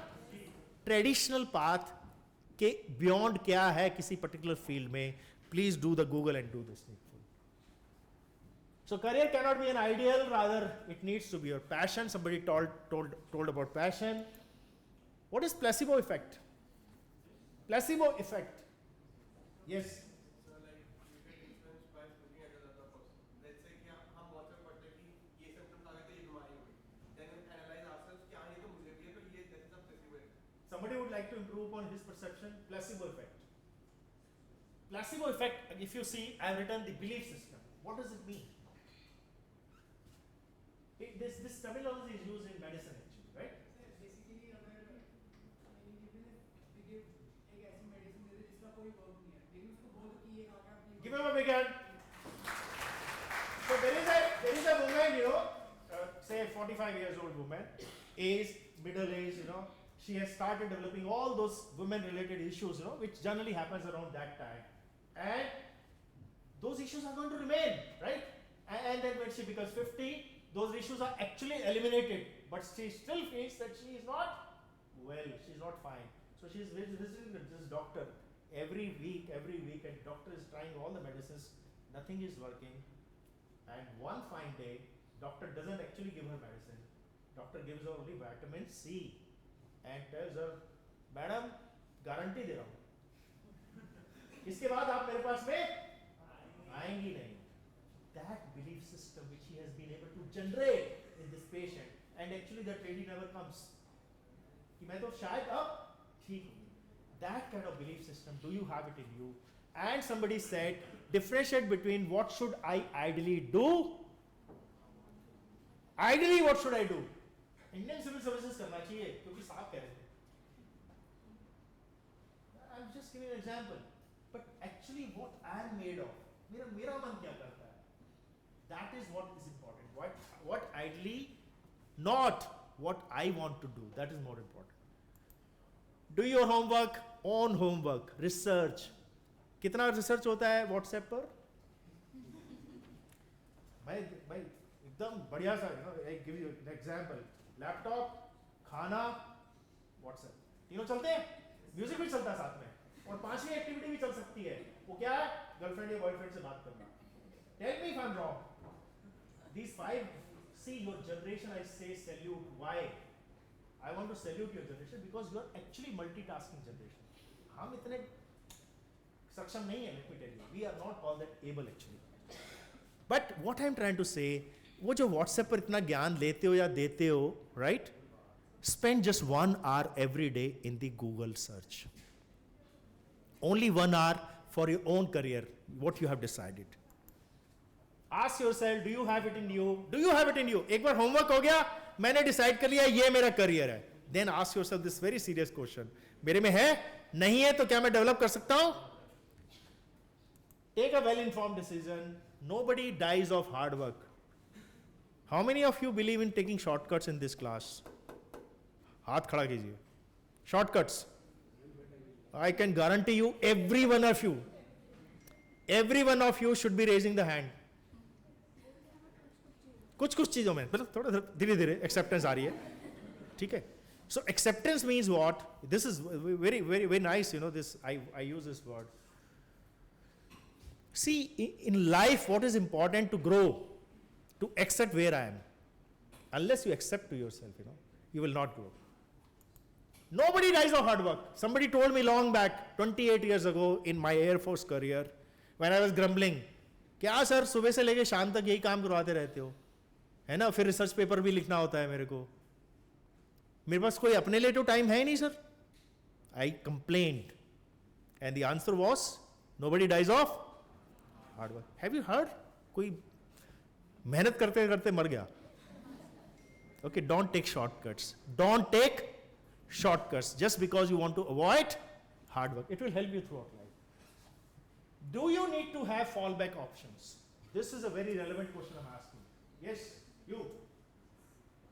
Traditional path के beyond क्या है किसी particular field में? Please do the Google and do this. So career cannot be an ideal, rather it needs to be your passion. Somebody told about passion. What is placebo effect? Placebo effect. Yes. So like you get influenced by looking at another person. Let's say कि हम बहुत से पढ़ते हैं कि ये symptoms आ गए तो ये बीमारी हुई. Then we analyze ourselves कि हाँ ये तो मुझे भी है पर ये this is a placebo effect. Somebody would like to improve on his perception. Placebo effect. Placebo effect. If you see, I have written the belief system. What does it mean? This terminology is used in medicine actually, right? Basically अगर even if we give एक ऐसी medicine दे दे जिसका कोई work नहीं है, लेकिन उसको बोलो कि ये खा के आप Give him a big hand. So there is a woman, say 45 years old woman, is middle age, she has started developing all those women related issues, which generally happens around that time. And those issues are going to remain, right? And then when she becomes 50, those issues are actually eliminated, but she still feels that she is not well, she is not fine. So she is visiting this doctor every week, and doctor is trying all the medicines, nothing is working. And one fine day, doctor doesn't actually give her medicine. Doctor gives her only vitamin C and tells her, "Madam, guarantee दे रहा हूँ, इसके बाद आप मेरे पास में आएंगी नहीं." That belief system which he has been able to generate in this patient, and actually that lady never comes. कि मैं तो शायद अब ठीक हूँ. That kind of belief system, do you have it in you? And somebody said, differentiate between what should I ideally do. Ideally, what should I do? Indian Civil Services करना चाहिए क्योंकि साहब कह रहे थे. I'm just giving an example. But actually, what I'm made of, मेरा मन क्या करता है? That is what is important. What ideally, not what I want to do. That is more important. Do your homework, own homework, research. कितना research होता है WhatsApp पर? भाई भाई एकदम बढ़िया सा, I give you an example, laptop, खाना, व्हाट्सएप, तीनों चलते हैं, म्यूजिक भी चलता है साथ में, और पांचवी एक्टिविटी भी चल सकती है, वो क्या है? गर्लफ्रेंड या बॉयफ्रेंड से बात करना. Tell me if I am wrong. These five, see your generation, I say salute. Why? I want to salute your generation because you are actually multitasking generation. हम इतने सक्षम नहीं है, let me tell you. We are not all that able actually. But what I am trying to say, वो जो WhatsApp पर इतना ज्ञान लेते हो या देते हो, right? Spend just 1 hour every day in the Google search. Only 1 hour for your own career, what you have decided. Ask yourself, do you have it in you? Do you have it in you? एक बार homework हो गया, मैंने decide कर लिया ये मेरा career है. Then ask yourself this very serious question. मेरे में है? नहीं है तो क्या मैं develop कर सकता हूँ? Take a well-informed decision. Nobody dies of hard work. How many of you believe in taking shortcuts in this class? हाथ खड़ा कीजिए. Shortcuts. I can guarantee you, every one of you should be raising the hand. कुछ चीजों में मतलब थोड़ा धीरे धीरे एक्सेप्टेंस आ रही है, ठीक है. So acceptance means what? This is very very very nice, this I use this word. See in life what is important to grow, to accept where I am. Unless you accept to yourself, you will not grow. Nobody dies of hard work. Somebody told me long back, 28 years ago in my Air Force career, when I was grumbling, क्या sir सुबह से लेके शाम तक यही काम करवाते रहते हो, है ना, फिर रिसर्च पेपर भी लिखना होता है मेरे को, मेरे पास कोई अपने लिए तो टाइम है ही नहीं sir. I complained and the answer was, nobody dies of hard work. Have you heard? कोई मेहनत करते करते मर गया. Okay, don't take shortcuts. Don't take shortcuts just because you want to avoid hard work. It will help you throughout life. Do you need to have fallback options? This is a very relevant question I'm asking. Yes, you.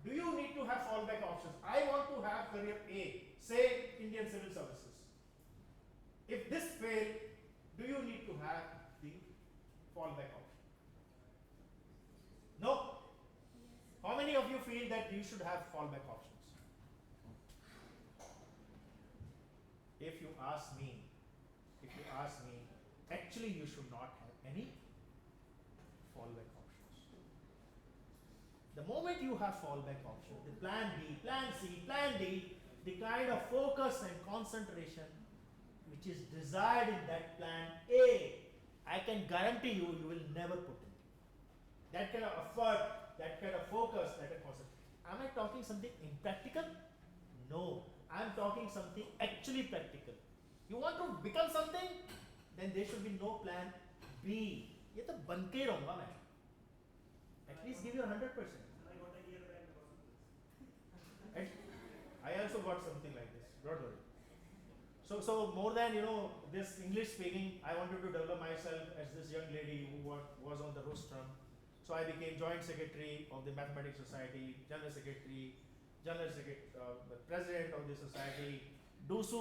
Do you need to have fallback options? I want to have career A, say Indian Civil Services. If this fail, do you need to have the fallback option? No? How many of you feel that you should have fallback options? If you ask me, actually you should not have any fallback options. The moment you have fallback options, the plan B, plan C, plan D, the kind of focus and concentration which is desired in that plan A, I can guarantee you, you will never put in. That kind of effort, that kind of focus, that kind of concentration. Am I talking something impractical? No. I'm talking something actually practical. You want to become something? Then there should be no plan B. ये तो बन के ही रहूँगा मैं. At least give your 100%. I got a year back because of this. I also got something like this. Don't worry. So more than this English speaking, I wanted to develop myself as this young lady who was on the rostrum. So I became joint secretary of the Mathematics Society, general secretary, the president of the society, DUSU,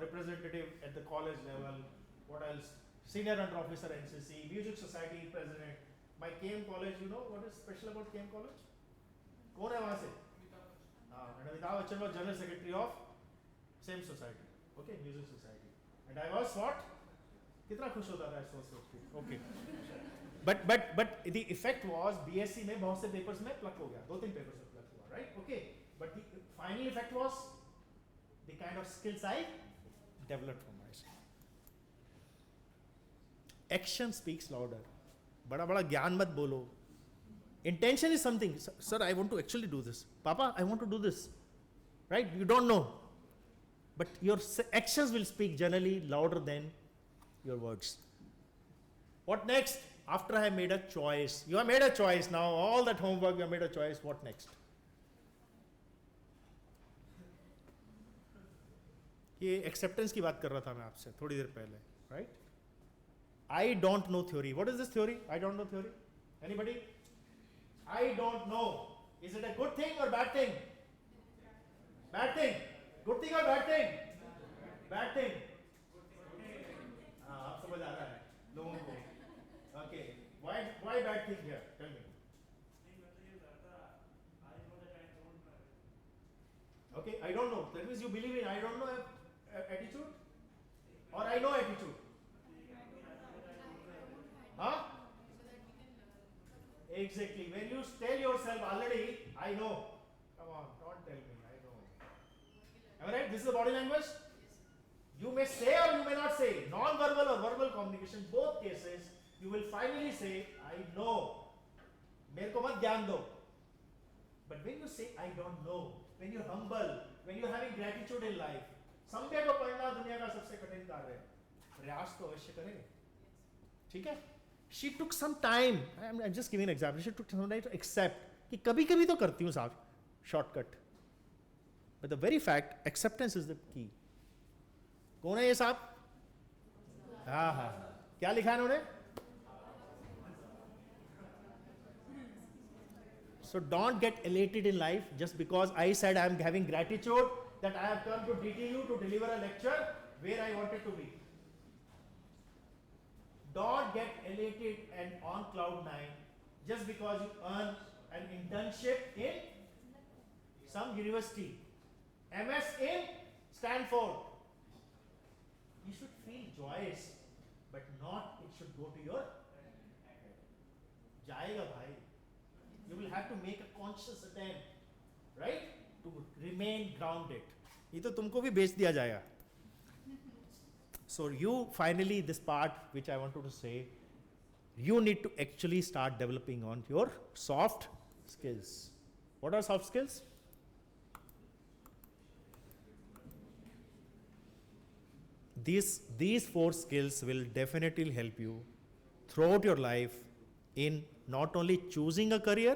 representative at the college level. What else? Senior under officer NCC, music society president. My KM college, what is special about KM college? कौन है वहाँ से? And Amitabh Bachchan was general secretary of same society. Okay, music society. And I was what? कितना खुश होता था सोच के. Okay. But the effect was BSc में बहुत से papers में pluck हो गया, 2-3 papers में pluck हुआ, right? Okay. But the final effect was the kind of skills I developed for myself. Action speaks louder. बड़ा ज्ञान मत बोलो. Intention is something. Sir, I want to actually do this. Papa, I want to do this. Right? You don't know. But your actions will speak generally louder than your words. What next? After I made a choice. You have made a choice now. All that homework, you have made a choice. What next? ये acceptance की बात कर रहा था मैं आपसे थोड़ी देर पहले, right? I don't know theory. What is this theory? I don't know theory. Anybody? I don't know. Is it a good thing और bad thing? Bad thing. Good thing और बैड थिंग? Bad thing. हाँ, आप समझ आ रहा है लोगों को. Okay, why my bad thing here? Tell me. नहीं मतलब ये ज़्यादा I know that I don't know everything. Okay, I don't know. That means you believe in I don't know attitude? Or I know attitude? Huh? Exactly. When you tell yourself already, I know. Come on, don't tell me, I know. Am I right? This is the body language? You may say or you may not say. Non-verbal or verbal communication, both cases, you will finally say, I know. मेरे को मत ज्ञान दो. But when you say, I don't know, when you're humble, when you're having gratitude in life, संज्ञा को पढ़ना दुनिया का सबसे कठिन कार्य है. प्रयास तो अवश्य करें. ठीक है? She took some time. I'm just giving an example. She took some time to accept कि कभी-कभी तो करती हूँ साहब, shortcut. But the very fact, acceptance is the key. कौन है ये साहब? हाँ हाँ. क्या लिखा है इन्होंने? So don't get elated in life just because I said I am having gratitude that I have come to DTU to deliver a lecture where I wanted to be. Don't get elated and on cloud nine just because you earn an internship in some university. MS in Stanford. You should feel joyous, but not it should go to your head. Jayega bhai. You will have to make a conscious attempt, right, to remain grounded. ये तो तुमको भी बेच दिया जाएगा. So you finally, this part which I wanted to say, you need to actually start developing on your soft skills. What are soft skills? These 4 skills will definitely help you throughout your life in not only choosing a career,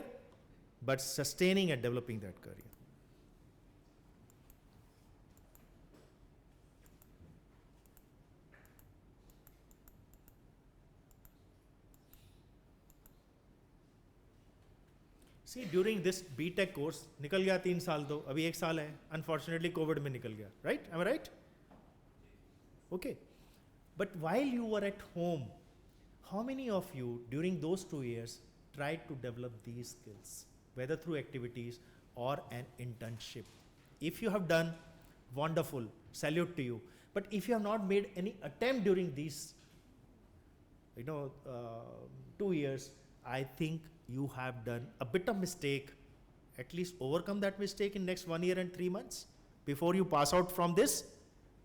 but sustaining and developing that career. See, during this BTech course, निकल गया 3 साल तो, अभी 1 साल है, unfortunately COVID में निकल गया, right? Am I right? Okay. But while you were at home, how many of you during those 2 years tried to develop these skills, whether through activities or an internship? If you have done, wonderful, salute to you. But if you have not made any attempt during these, 2 years, I think you have done a bit of mistake. At least overcome that mistake in next 1 year and 3 months before you pass out from this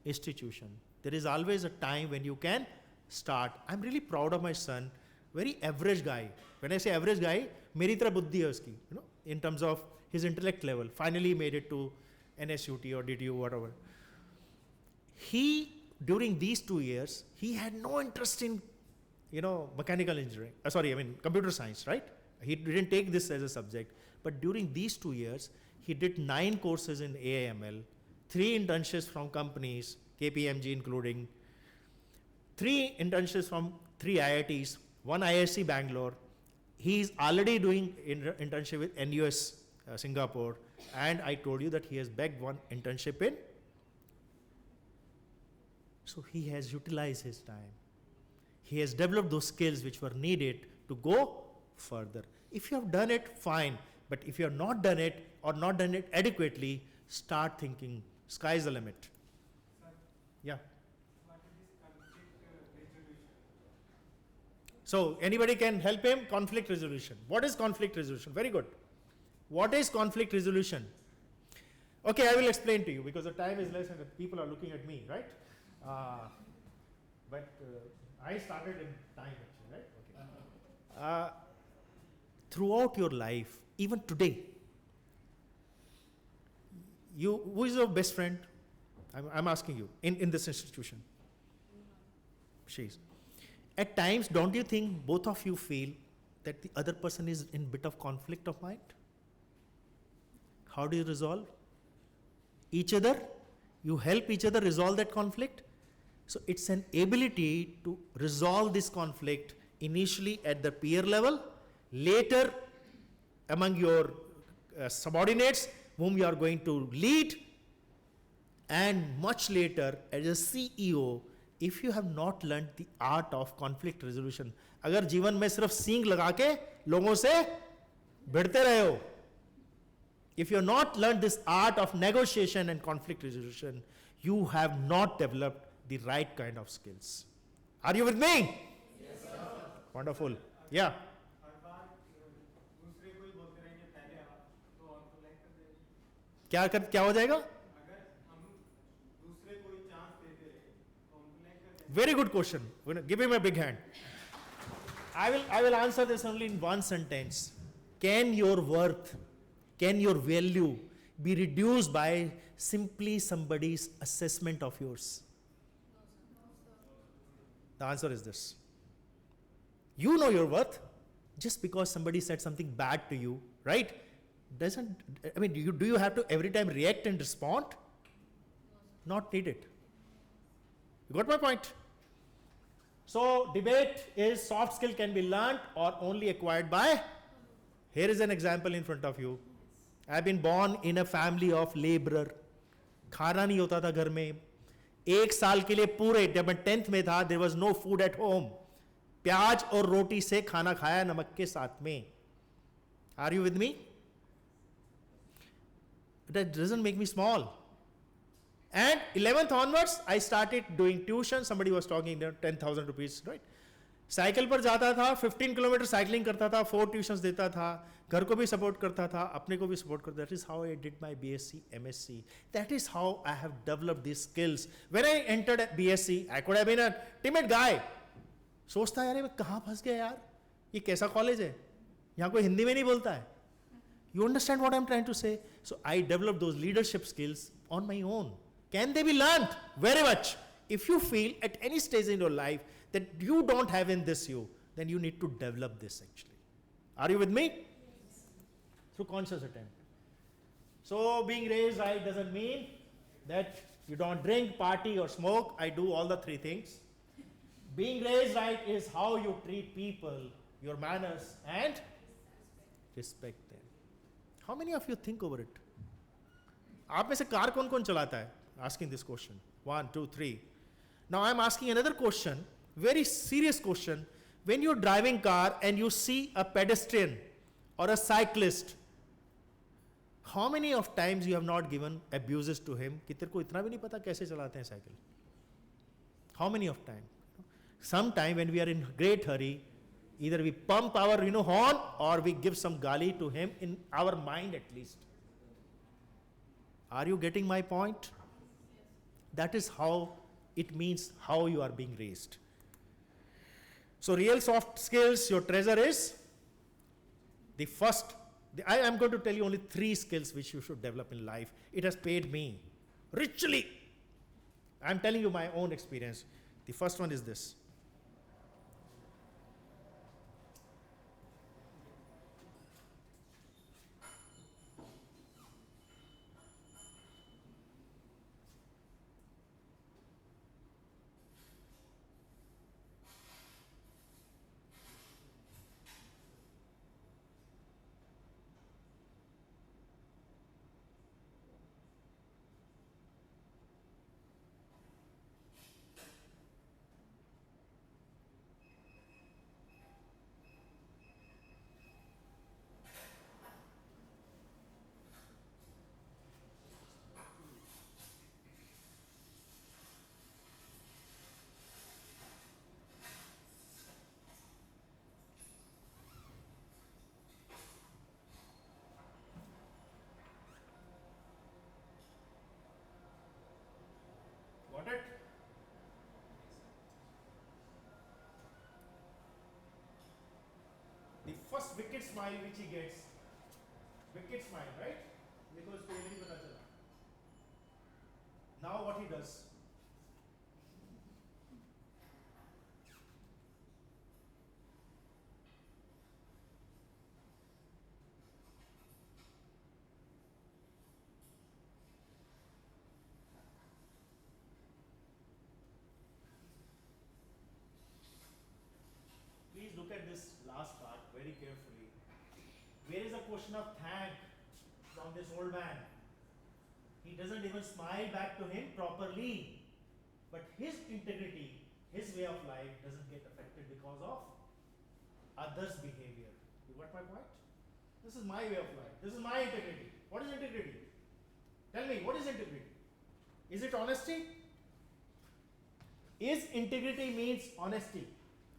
institution. There is always a time when you can start. I'm really proud of my son. Very average guy. When I say average guy, मेरी तरह बुद्धि है उसकी, in terms of his intellect level. Finally made it to NSUT or DTU, whatever. He, during these 2 years, he had no interest in, mechanical engineering. Computer science, right? He didn't take this as a subject. But during these 2 years, he did 9 courses in AIML, 3 internships from companies, KPMG including, 3 internships from 3 IITs, 1 ISC Bangalore. He is already doing internship with NUS Singapore, and I told you that he has begged 1 internship in. So he has utilized his time. He has developed those skills which were needed to go further. If you have done it, fine. But if you have not done it or not done it adequately, start thinking, sky's the limit. Sir, Yeah. what is conflict resolution? So anybody can help him? Conflict resolution. What is conflict resolution? Very good. What is conflict resolution? Okay, I will explain to you because the time is less and the people are looking at me, right? But I started in time actually, right? Okay. Throughout your life, even today, who is your best friend? I'm asking you, in this institution. She is. At times, don't you think both of you feel that the other person is in bit of conflict of mind? How do you resolve? Each other? You help each other resolve that conflict? So it's an ability to resolve this conflict initially at the peer level, later among your subordinates whom you are going to lead, and much later as a CEO. If you have not learned the art of conflict resolution, अगर जीवन में सिर्फ सींग लगा के लोगों से भिड़ते रहे हो, if you have not learned this art of negotiation and conflict resolution, you have not developed the right kind of skills. Are you with me? Yes, sir. Wonderful. Yeah. हर बार दूसरे को ही बोलते रहेंगे पहले आप, तो आपको लाइक कर देंगे। क्या हो जाएगा? अगर हम दूसरे को ही चांस देते रहे तो हमको लाइक कर देंगे। Very good question. Give him a big hand. I will answer this only in one sentence. Can your worth, can your value be reduced by simply somebody's assessment of yours? The answer is this. You know your worth. Just because somebody said something bad to you, right? Do you have to every time react and respond? Not needed. You got my point? So debate is soft skill can be learned or only acquired by. Here is an example in front of you. I've been born in a family of laborer. खाना नहीं होता था घर में. एक साल के लिए पूरे, जब मैं 10th में था, there was no food at home. प्याज और रोटी से खाना खाया नमक के साथ में. Are you with me? That doesn't make me small. And 11th onwards, I started doing tuition. Somebody was talking there, 10,000 rupees, right? Cycle पर जाता था, 15 किलोमीटर साइकिलिंग करता था, 4 ट्यूशंस देता था, घर को भी सपोर्ट करता था, अपने को भी सपोर्ट करता था. That is how I did my BSc, MSc. That is how I have developed these skills. When I entered BSc, I could have been a timid guy. सोचता यार मैं कहाँ फंस गया यार, ये कैसा कॉलेज है, यहाँ कोई हिंदी में नहीं बोलता है. You understand what I'm trying to say? So I developed those leadership skills on my own. Can they be learned? Very much. If you feel at any stage in your life that you don't have in this you, then you need to develop this actually. Are you with me? Yes. Through conscious attempt. So being raised right doesn't mean that you don't drink, party or smoke. I do all the three things. Being raised right is how you treat people, your manners and respect them. How many of you think over it? आप में से car कौन कौन चलाता है? Asking this question. 1, 2, 3. Now I'm asking another question, very serious question. When you're driving car and you see a pedestrian or a cyclist, how many of times you have not given abuses to him? कि तेरे को इतना भी नहीं पता कैसे चलाते हैं cycle? How many of time? Sometime when we are in great hurry, either we pump our horn or we give some gali to him in our mind at least. Are you getting my point? That is how it means how you are being raised. So real soft skills, your treasure is the first. I am going to tell you only 3 skills which you should develop in life. It has paid me richly. I am telling you my own experience. The first one is this. Got it? The first wicked smile which he gets, wicked smile, right? Because उसको ये नहीं पता चला. Now what he does? Please look at this last part very carefully. Where is the question of thank from this old man? He doesn't even smile back to him properly. But his integrity, his way of life doesn't get affected because of others' behavior. You got my point? This is my way of life. This is my integrity. What is integrity? Tell me, what is integrity? Is it honesty? Is integrity means honesty,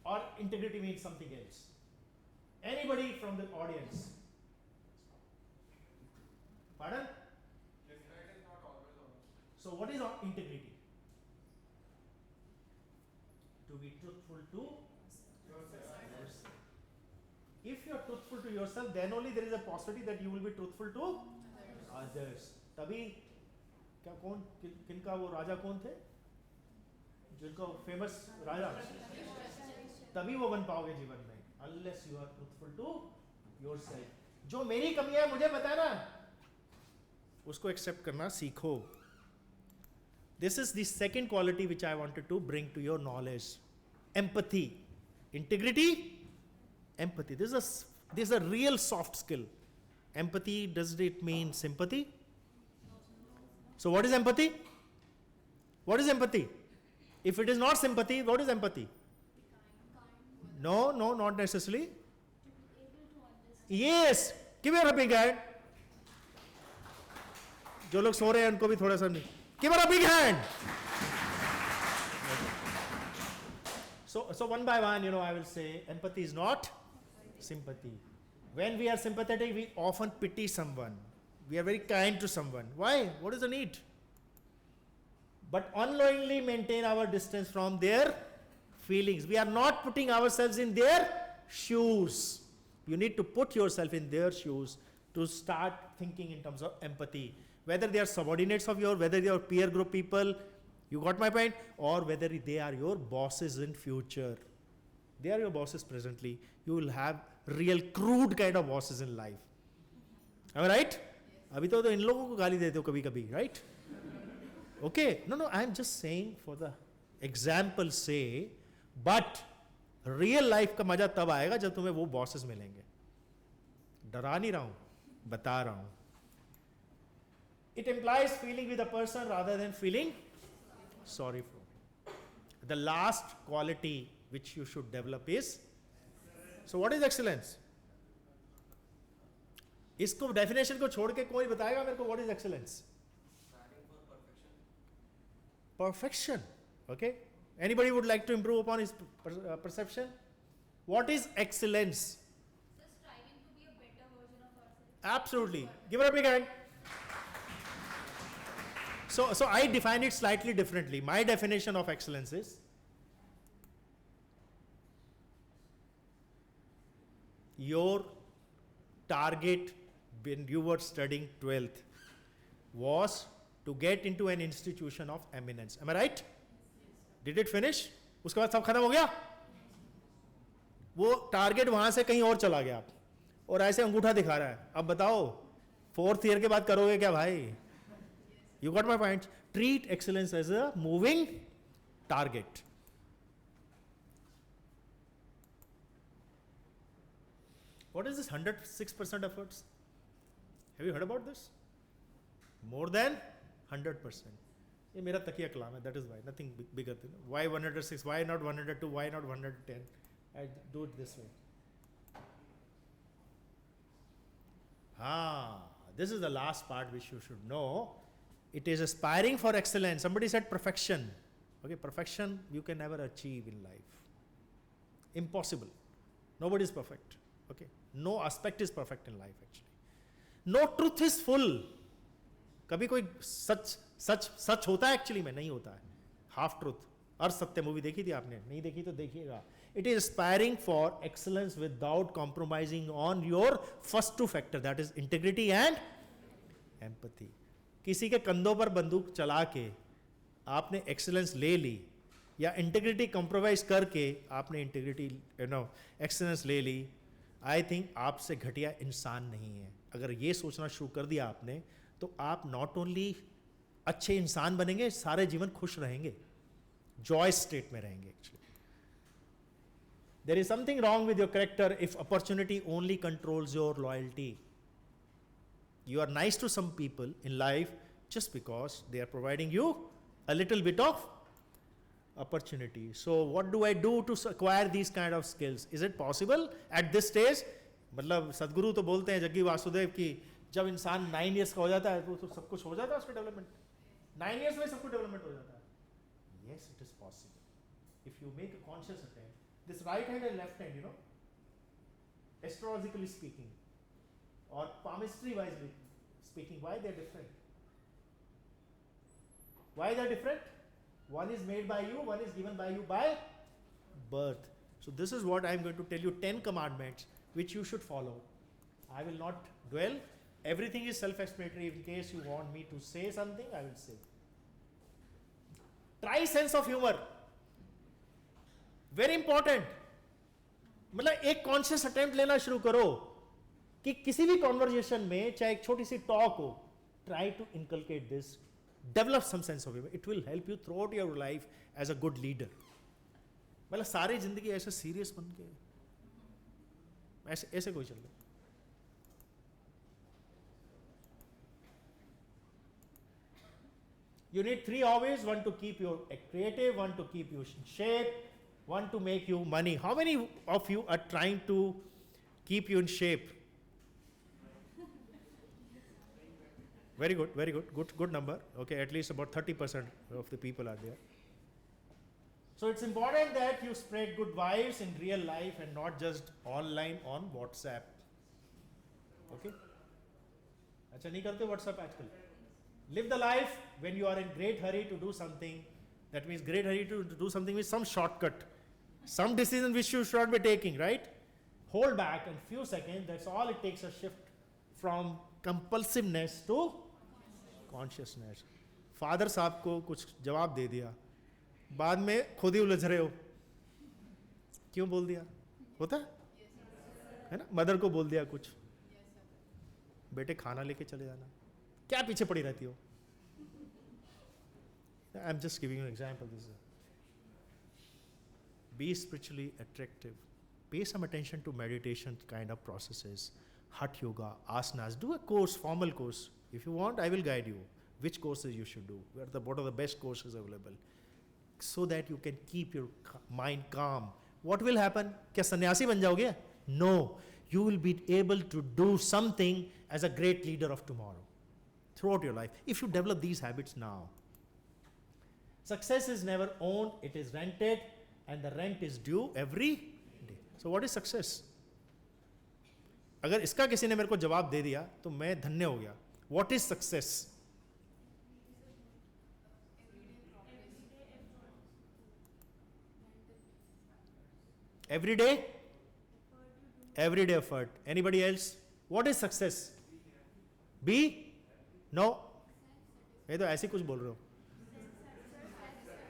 or integrity means something else? Anybody from the audience? Pardon? It is not always honest. So what is integrity? To be truthful to yourself. If you are truthful to yourself, then only there is a possibility that you will be truthful to others. तभी क्या कौन किनका वो राजा कौन थे जिनको famous राजा तभी वो बन पाओगे जीवन में unless you are truthful to yourself. जो मेरी कमियां है मुझे बताना, उसको एक्सेप्ट करना सीखो. This is the second quality which I wanted to bring to your knowledge. Empathy. Integrity, empathy. This is a real soft skill. Empathy, does it mean sympathy? So what is empathy? What is empathy? If it is not sympathy, what is empathy? No, not necessarily. Yes. Give me a big hand. जो लोग सो रहे हैं उनको भी थोड़ा सा नहीं. Give her a big hand. So one by one, I will say empathy is not sympathy. When we are sympathetic, we often pity someone. We are very kind to someone. Why? What is the need? But unknowingly maintain our distance from their feelings. We are not putting ourselves in their shoes. You need to put yourself in their shoes to start thinking in terms of empathy. Whether they are subordinates of yours, whether they are peer group people, you got my point? Or whether they are your bosses in future. They are your bosses presently. You will have real crude kind of bosses in life. Am I right? अभी तो इन लोगों को गाली देते हो कभी-कभी, right? Okay. No, I am just saying for the example say, but real life का मजा तब आएगा जब तुम्हें वो bosses मिलेंगे. डरा नहीं रहा हूँ, बता रहा हूँ. It implies feeling with a person rather than feeling sorry for him. The last quality which you should develop is, so what is excellence? इसको definition को छोड़ के कोई बताएगा मेरे को what is excellence? Striving for perfection. Perfection. Okay. Anybody would like to improve upon his perception? What is excellence? Just striving to be a better version of ourselves. Absolutely. Give her a big hand. So I define it slightly differently. My definition of excellence is your target when you were studying 12th was to get into an institution of eminence. Am I right? Did it finish? उसके बाद सब खत्म हो गया? वो target वहां से कहीं और चला गया और ऐसे अंगूठा दिखा रहा है. अब बताओ 4th ईयर के बाद करोगे क्या भाई? You got my point? Treat excellence as a moving target. What is this 106% efforts? Have you heard about this? More than 100%. ये मेरा तकिया कलाम है. That is why. Nothing bigger than. Why 106? Why not 102? Why not 110? I do it this way. This is the last part which you should know. It is aspiring for excellence. Somebody said perfection. Okay, perfection you can never achieve in life. Impossible. Nobody is perfect. Okay, no aspect is perfect in life actually. No truth is full. कभी कोई सच होता है actually में? नहीं होता है. Half truth. और सत्य मूवी देखी थी आपने? नहीं देखी तो देखिएगा. It is aspiring for excellence without compromising on your first two factors, that is integrity and empathy. किसी के कंधों पर बंदूक चला के आपने एक्सेलेंस ले ली या इंटीग्रिटी कॉम्प्रोमाइज करके आपने इंटीग्रिटी एक्सेलेंस ले ली, आई थिंक आपसे घटिया इंसान नहीं है. अगर ये सोचना शुरू कर दिया आपने तो आप नॉट ओनली अच्छे इंसान बनेंगे, सारे जीवन खुश रहेंगे, जॉय स्टेट में रहेंगे. Actually there is something wrong with your character if opportunity only controls your loyalty. You are nice to some people in life just because they are providing you a little bit of opportunity. So what do I do to acquire these kind of skills? Is it possible at this stage? मतलब सदगुरु तो बोलते हैं जग्गी वासुदेव की जब इंसान 9 years का हो जाता है तो सब कुछ हो जाता है उसका डेवलपमेंट. 9 years में सब कुछ डेवलपमेंट हो जाता है. Yes, it is possible. If you make a conscious attempt, this right hand and left hand, astrologically speaking, or palmistry wise speaking, why they are different? Why they are different? One is made by you, one is given by you by birth. So this is what I am going to tell you, 10 commandments which you should follow. I will not dwell. Everything is self-explanatory. In case you want me to say something, I will say. Try sense of humor. Very important. मतलब एक conscious attempt लेना शुरू करो कि किसी भी conversation में चाहे एक छोटी सी टॉक हो, try to inculcate this, develop some sense of humour. It will help you throughout your life as a good leader. मतलब सारी जिंदगी ऐसे सीरियस बन के ऐसे ऐसे कोई चल रहा. You need 3 hobbies, one to keep you creative, one to keep you in shape, one to make you money. How many of you are trying to keep you in shape? Very good, very good, good number. Okay, at least about 30% of the people are there. So it's important that you spread good vibes in real life and not just online on WhatsApp. Okay? अच्छा नहीं करते WhatsApp आजकल. Live the life when you are in great hurry to do something. That means great hurry to do something with some shortcut, some decision which you should not be taking, right? Hold back in few seconds. That's all it takes, a shift from compulsiveness to consciousness. Father साहब को कुछ जवाब दे दिया, बाद में खुद ही उलझ रहे हो, क्यों बोल दिया? होता है ना? मदर को बोल दिया कुछ, बेटे खाना लेके चले जाना, क्या पीछे पड़ी रहती हो? I am just giving you an example. This be spiritually attractive. Pay some attention to meditation kind of processes, Hatha yoga, asanas. Do a course, formal course. If you want, I will guide you which courses you should do. What are the best courses available, so that you can keep your mind calm. What will happen? क्या सन्यासी बन जाओगे? No, you will be able to do something as a great leader of tomorrow throughout your life if you develop these habits now. Success is never owned; it is rented, and the rent is due every. So what is success? अगर इसका किसी ने मेरे को जवाब दे दिया तो मैं धन्य हो गया. What is success? Everyday effort. Anybody else? What is success? Be? No. ये तो ऐसे कुछ बोल रहे हो.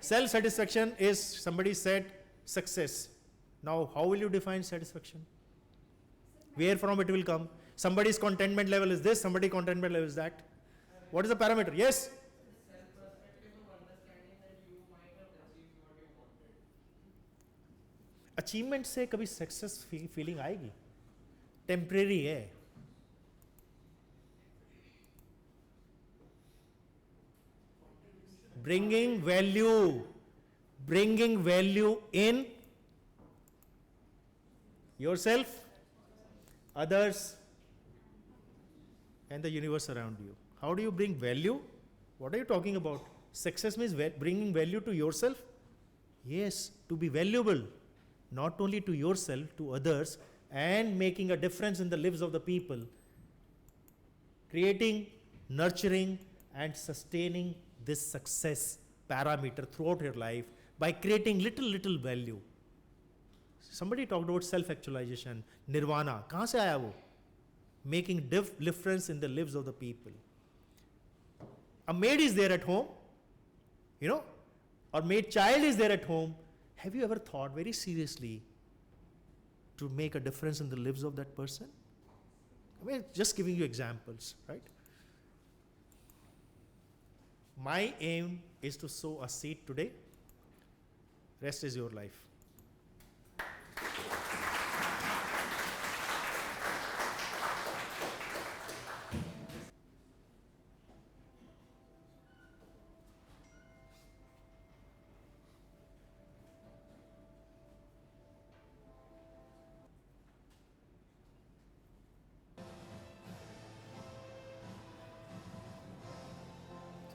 Self satisfaction is, somebody said, success. Now, how will you define satisfaction? Where from it will come? Somebody's contentment level is this, somebody's contentment level is that. What is the parameter? Yes? Self-perspective of understanding that you might have achieved what you wanted. Achievement से कभी success feeling आएगी? Temporary है. Bringing value in yourself, others, and the universe around you. How do you bring value? What are you talking about? Success means bringing value to yourself? Yes, to be valuable, not only to yourself, to others, and making a difference in the lives of the people. Creating, nurturing, and sustaining this success parameter throughout your life by creating little value. Somebody talked about self-actualization, nirvana. कहाँ से आया वो? Making difference in the lives of the people. A maid is there at home, or maid child is there at home. Have you ever thought very seriously to make a difference in the lives of that person? I mean, just giving you examples, right? My aim is to sow a seed today. Rest is your life.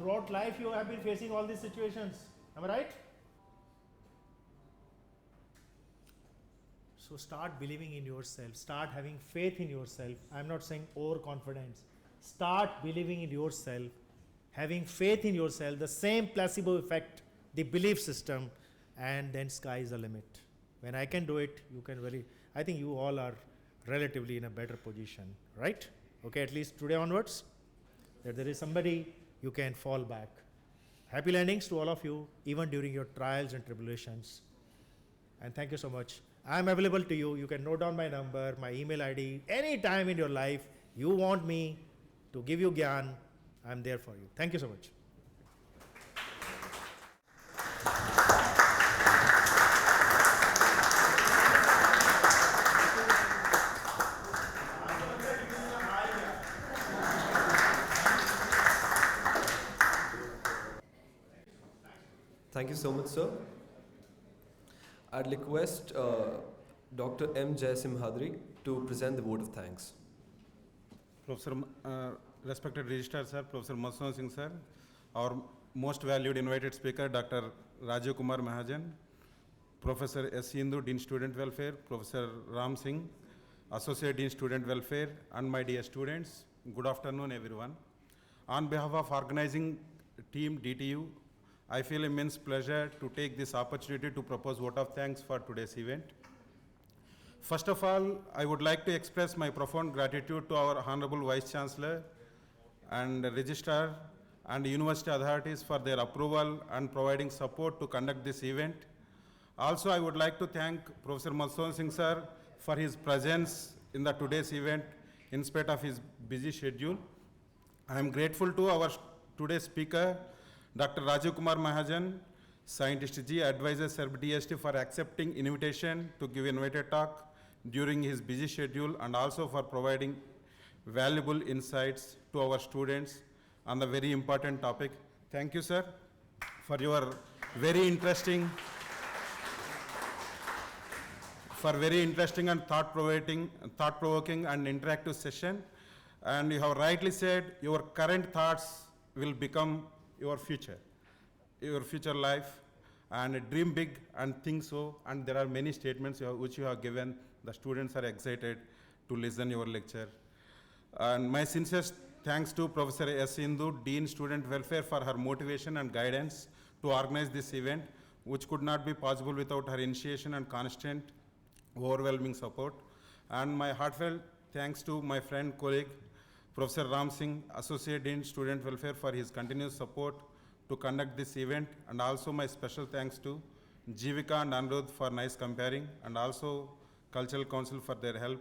throughout life you have been facing all these situations. Am I right? So start believing in yourself. Start having faith in yourself. I'm not saying overconfidence. Start believing in yourself, having faith in yourself, the same placebo effect, the belief system, and then sky is the limit. When I can do it, you can I think you all are relatively in a better position, right? Okay, at least today onwards, that there is somebody you can fall back. Happy landings to all of you, even during your trials and tribulations. And thank you so much. I am available to you. You can note down my number, my email ID. Any time in your life you want me to give you gyan, I'm there for you. Thank you so much. Thank you so much, sir. I'd request Dr. M. Jayasimhadri to present the vote of thanks. Professor, respected Registrar Sir, Professor Motivational Singh Sir, our most valued invited speaker, Dr. Rajiv Kumar Mahajan, Professor S. Hindu, Dean Student Welfare, Professor Ram Singh, Associate Dean Student Welfare, and my dear students, good afternoon everyone. On behalf of organizing team DTU, I feel immense pleasure to take this opportunity to propose vote of thanks for today's event. First of all, I would like to express my profound gratitude to our Honorable Vice Chancellor and Registrar and University authorities for their approval and providing support to conduct this event. Also, I would like to thank Professor Motivational Singh Sir for his presence in the today's event in spite of his busy schedule. I am grateful to our today's speaker, Dr. Rajiv Kumar Mahajan, Scientist G, Advisor SERB DST, for accepting invitation to give invited talk during his busy schedule, and also for providing valuable insights to our students on the very important topic. Thank you, sir, for your very interesting and thought-provoking and interactive session. And you have rightly said, your current thoughts will become your future life, and dream big and think so. And there are many statements which you have given. The students are excited to listen your lecture. And my sincere thanks to Professor S. Hindu, Dean Student Welfare, for her motivation and guidance to organize this event, which could not be possible without her initiation and constant, overwhelming support. And my heartfelt thanks to my friend, colleague, Professor Ram Singh, Associate Dean Student Welfare, for his continuous support to conduct this event. And also my special thanks to Jivika and Anirudh for nice comparing, and also Cultural Council for their help.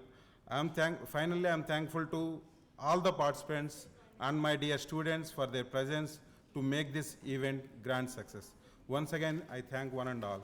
Finally, I'm thankful to all the participants and my dear students for their presence to make this event grand success. Once again, I thank one and all.